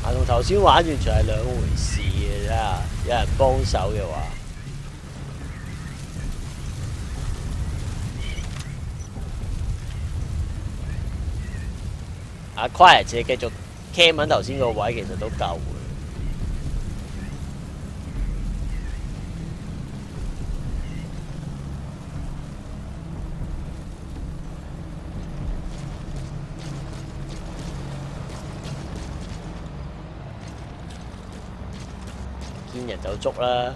啊同頭先玩完全係兩回事嘅真係，有人幫手嘅話。阿 Quiet 自己繼續 cam 緊頭先個位，其實都夠嘅。見人就捉啦，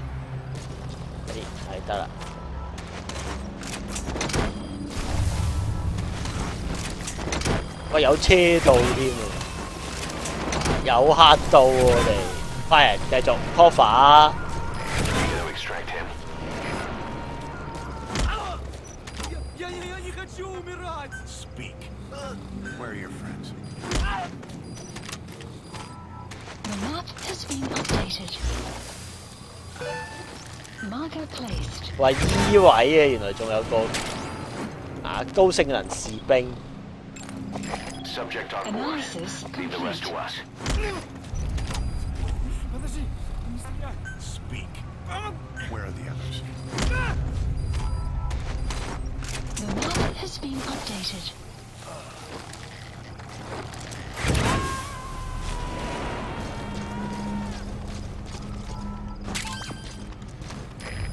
係得啦。喂，有車到添喎，有黑到喎我哋，快人繼續 cover。 You gonna extract him? Я не хочу умирать! Speak. Where are your friends? The map has been updated. Marker placed. 話依位啊，原來仲有個高性能士兵。 Subject on board. Analysis Leave the rest to complete. us. Подожди, не стреляй. Speak. Where are the others? The map has been updated.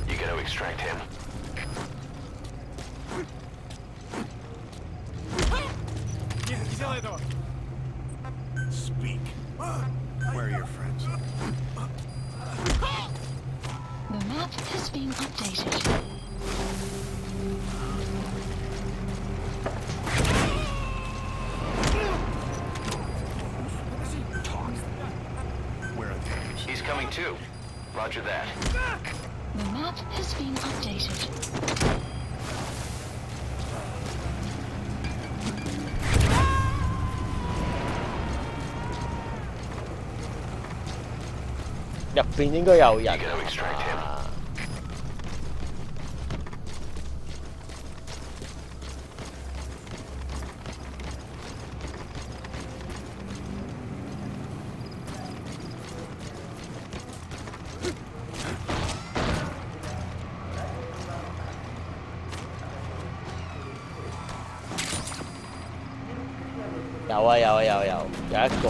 You gonna extract him? Нет, не делай этого! Speak. Where are your friends? The map has been updated. Where are the others? He's coming too. Roger that. The map has been updated. "入邊應該有人 You gonna extract him? 啊！有啊有啊有有有一個。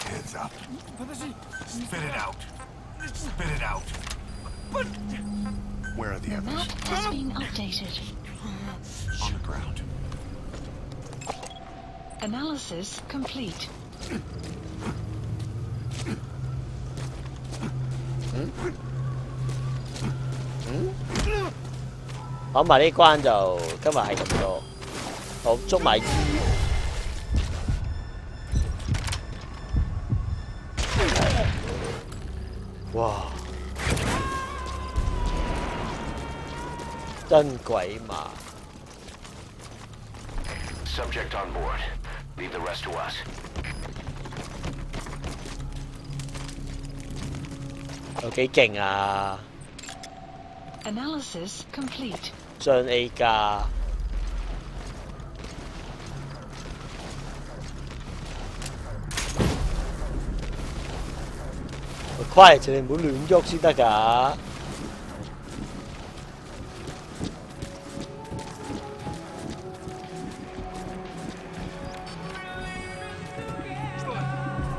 Heads up. Подожди. Spit it out. Spit it out. Where are the The others? map has been updated. On the ground. Analysis complete. 講埋呢關就今日係咁多，好捉埋 E。哇！真鬼馬！ Subject on board. Leave the rest to us. 有幾勁啊！ Analysis complete. 將 A 加。 quiet 你唔好亂喐先得㗎。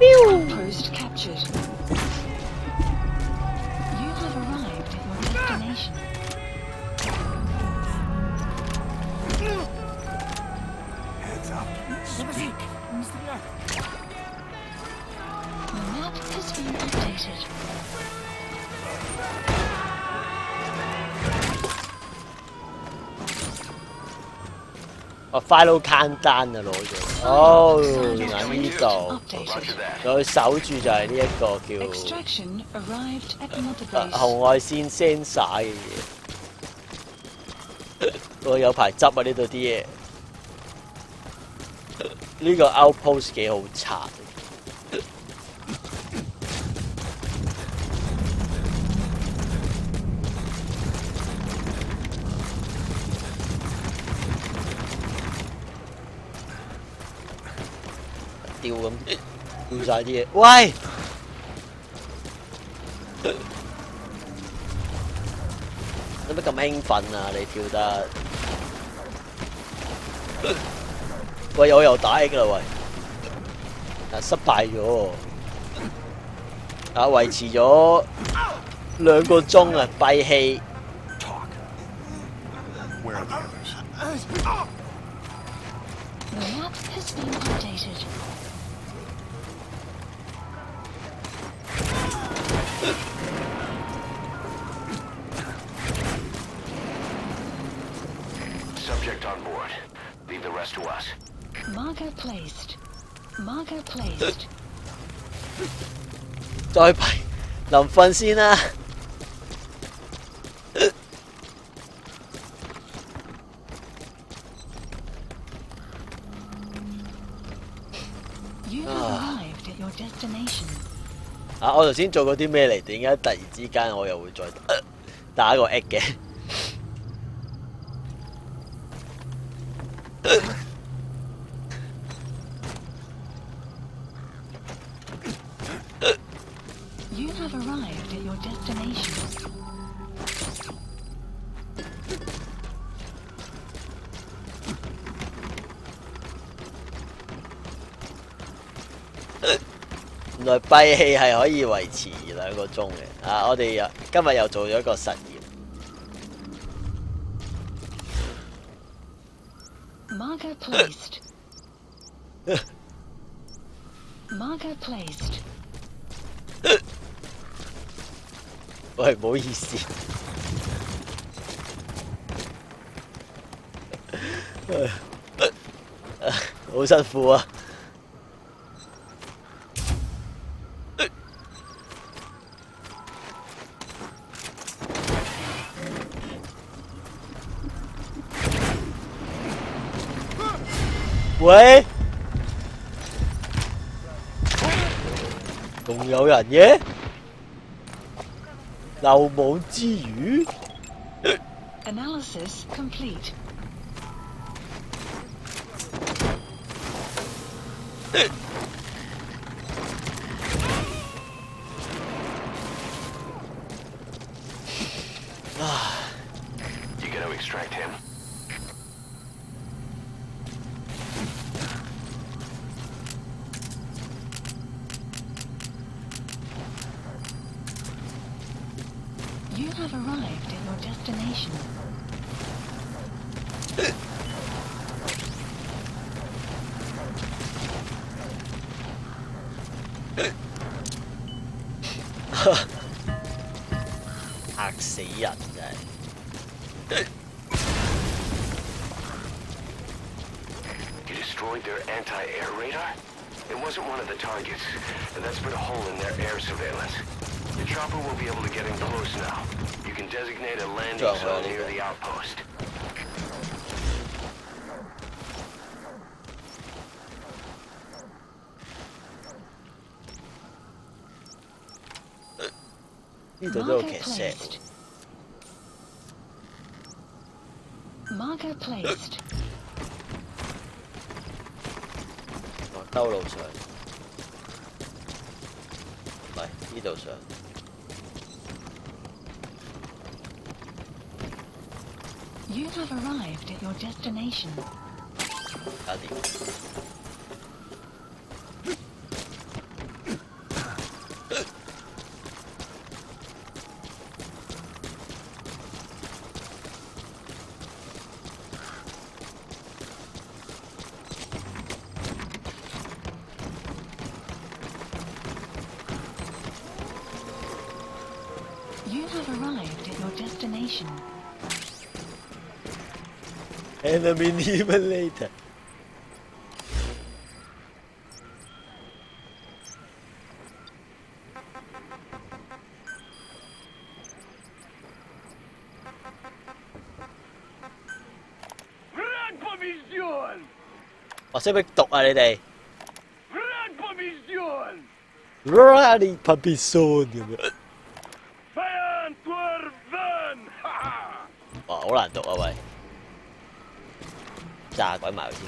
Outpost captured. You have arrived at your destination. Heads up. Speak. Не стреляй. The map has been updated. Final countdown 啊攞咗，哦，原來呢度， Roger that. 佢守住就係呢一個叫 Extraction arrived at Mother Base. 紅外線 sensor 嘅嘢。我有排執啊呢度啲嘢，呢個 outpost 幾好拆。掉咁掉晒啲嘢，喂！有乜咁興奮啊？你跳得？喂，我又打 X 啦喂！啊，失敗咗喎！啊，維持咗2個鐘啊，閉氣。 Talk. Where are the others? The map has been updated. on board. Leave the rest to us. Marker placed. Marker placed. 再批臨瞓先啦。You have arrived at your destination. 啊！我頭先做過啲咩嚟？點解突然之間我又會再打個 egg 嘅？You have arrived at your destination. 原來閉氣係可以維持2個鐘嘅。啊！我哋今日又做咗一個實驗。Marker placed. Marker placed. 喂，唔好意思。好辛苦啊！喂，仲有人嘅？漏網之魚？ Analysis complete. You gonna extract him? You have arrived at your destination. Ugh. 嚇死人真係。You destroyed their anti-air radar? It wasn't one of the targets, and that's put a hole in their air surveillance. The chopper will be able to get in close now. You can designate a landing zone near the outpost. Marker placed. Marker placed. 兜路上，唔係呢度上。You have arrived at your destination. 搞掂。You have arrived at your destination. Enemy eliminated. Враг побежден! 我識唔識讀啊？你哋 Враг побежден! Rally Papison 咁樣。 Feiern Turvan! Haha! 哇，好難讀啊喂！炸鬼埋佢先。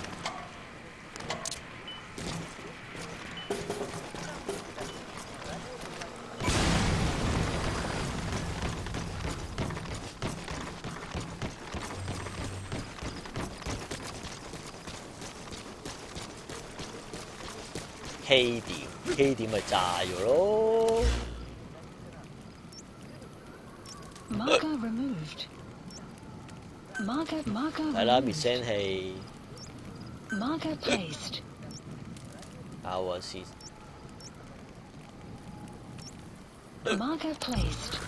K 點咪炸咗咯。 Marker removed. Marker 係啦，滅 removed. 聲器。 Marker placed. 啊，我試。 Marker placed.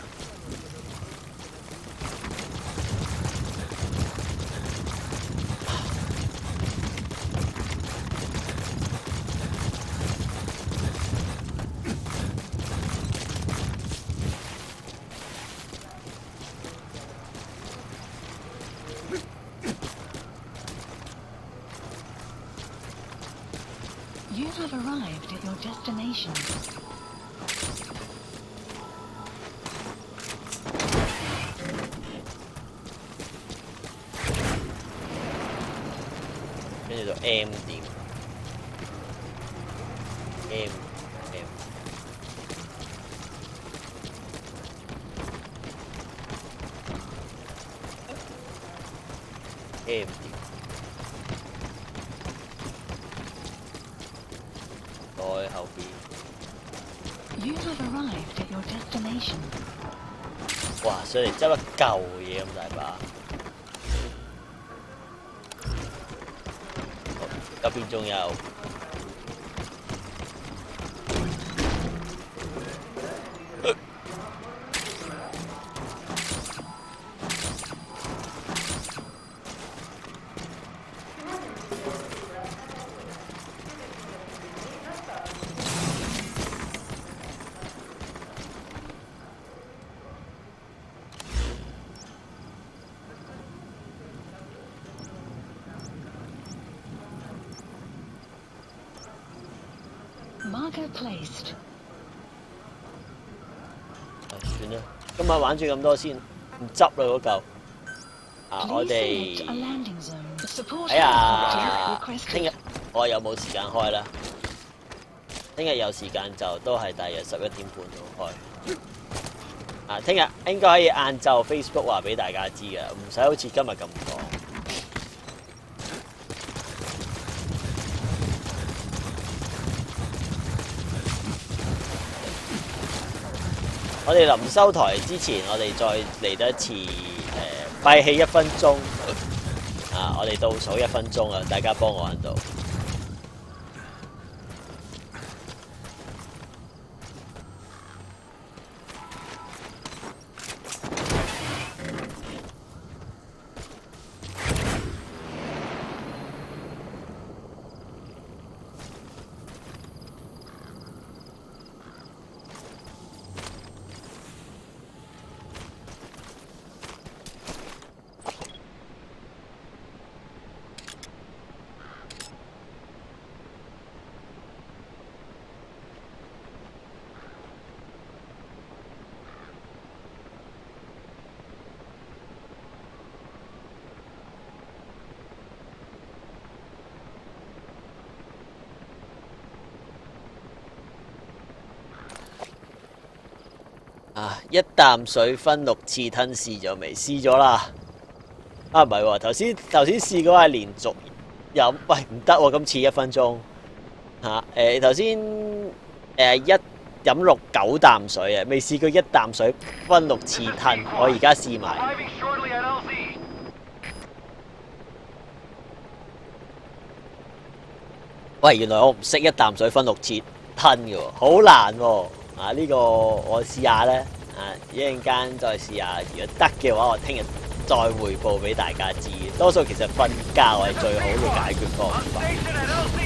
have arrived at your destination. 跟住就 M 點 M M。M 點，再後邊， You have arrived at your destination. 哇！上嚟執一嚿嘢咁大把，側邊仲有。Marker placed. 算啦，今日玩住咁多先，唔執啦嗰嚿。啊，我 Please 哋 select a landing zone. Support 哎呀， helicopter 聽日 requested. 我有冇時間開啦？聽日有時間就都係大約11點半度開。啊，聽日應該可以晏晝 Facebook 話俾大家知嘅，唔使好似今日咁講。我哋臨收台之前，我哋再嚟多一次閉氣1分鐘。啊，我哋倒數1分鐘啊，大家幫我喺度。啊！一啖水分6次吞，試咗未？試咗啦。啊，唔係喎，頭先試過係連續飲，喂唔得喎，今次1分鐘嚇。頭先飲6、9啖水啊，未試過一啖水分6次吞。我而家試埋。 Arriving shortly at LZ. 喂，原來我唔識一啖水分6次吞嘅喎，好難喎。啊！呢個我試下咧，啊一陣間再試下，如果得嘅話，我聽日再匯報俾大家知。多數其實瞓覺係最好嘅解決方 On 法。 station at LZ.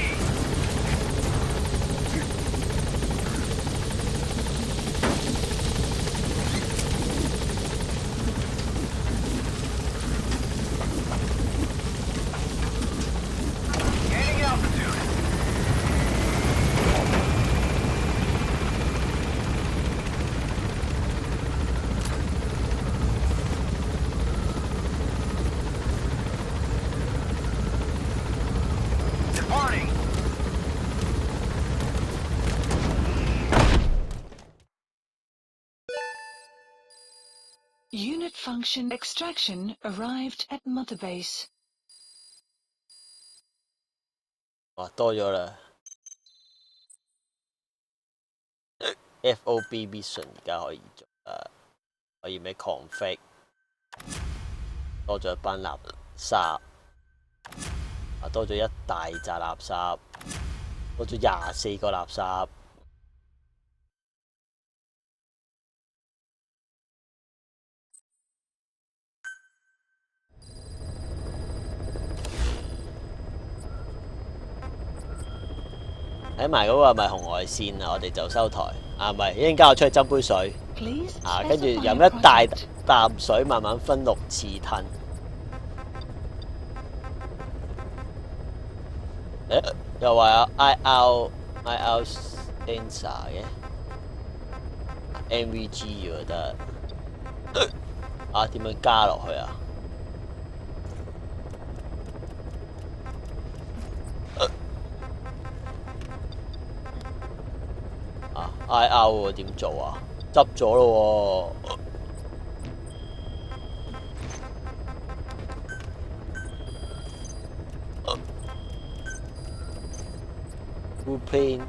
Gaining altitude. Departing. Unit function extraction arrived at Mother Base. 哇，多咗啦！FOB mission 而家可以做啦，可以咩 config， 多咗一班垃圾，啊多咗一大扎垃圾，多咗24個垃圾。睇埋嗰個係咪紅外線啊？我哋就收台啊，唔係一陣間我出去斟杯水 Please 啊，跟住 specify 飲 a 一大 project. 啖水，慢慢分6次吞。又話有 IR IR sensor 嘅 MVG 要得。啊，點樣加落去啊？IR 喎點做啊？執咗咯喎。Blue plane。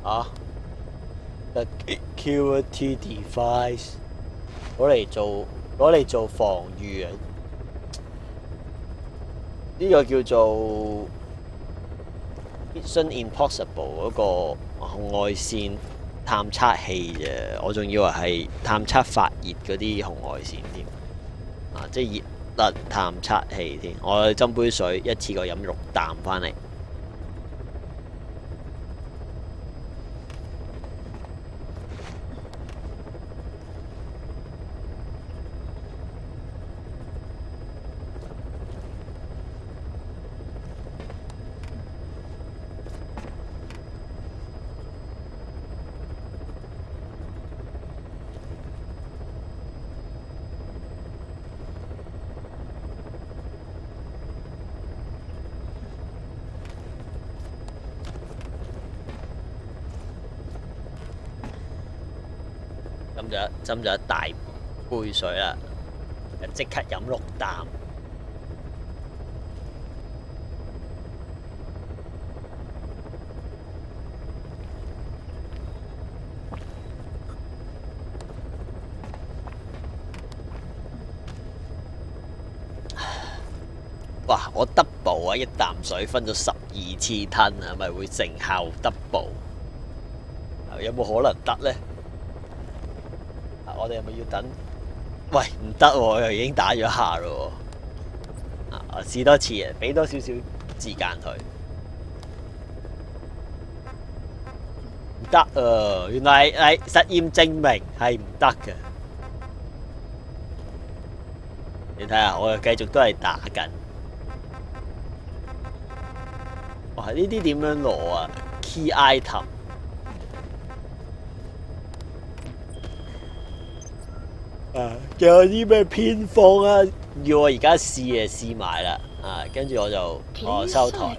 啊 ！Security device 攞嚟做防禦啊！呢個叫做 Mission Impossible 嗰個紅外線探測器啫，我仲以為係探測發熱嗰啲紅外線添，啊，即係熱能探測器添。我斟杯水，一次過飲6啖返嚟。斟咗一大杯水啦，即刻飲6啖。哇！我 double 啊，一啖水分咗12次吞啊，咪會成效 double？ 有冇可能得呢？我哋係咪要等？喂，唔得喎，我又已經打咗下咯喎。我試多次啊，俾多少少時間佢。唔得啊！原來係實驗證明係唔得嘅。你睇下，我又繼續都係打緊。哇！呢啲點樣攞啊 ？Key item。仲有啲咩偏方啊？要我而家試就試埋啦，跟住我就收台。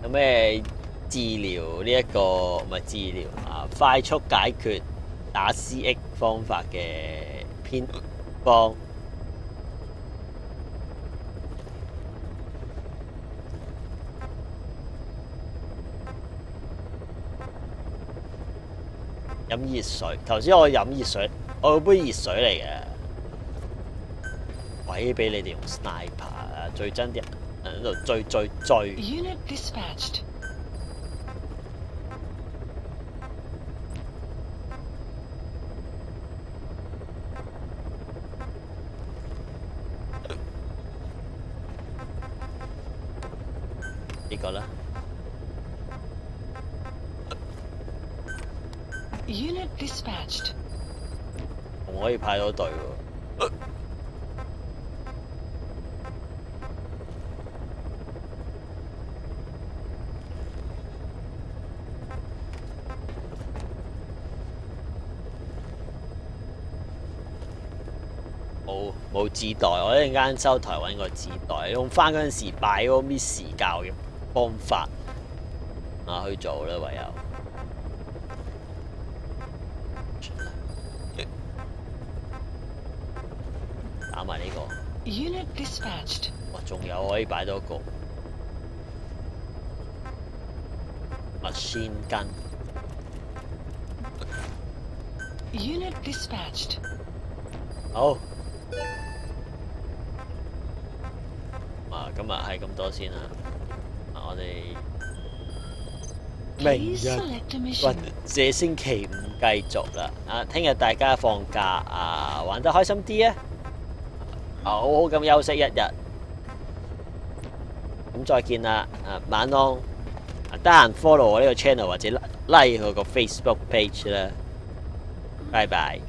有咩治療呢一個唔係治療快速解決打 CX 方法嘅偏方？飲熱水，頭先我飲熱水，我杯熱水嚟嘅，鬼俾你哋用 sniper 啊！最憎啲人喺度追。Unit dispatched. 呢個啦。Unit dispatched. 我可以派到隊喎。冇紙袋，我一陣間收台揾個紙袋，用翻嗰陣時擺嗰個 Miss 教嘅方法去做啦，唯有。打埋呢個。Unit dispatched. 哇，仲有可以擺多個 machine gun。Unit dispatched. 好。今日係咁多先啦。我哋明日這星期5繼續啦。聽日大家放假玩得開心啲啊！好好咁休息一日。咁再見啦！晚安。得閒 follow 我呢個 channel 或者 like 佢個 Facebook page 啦。拜拜。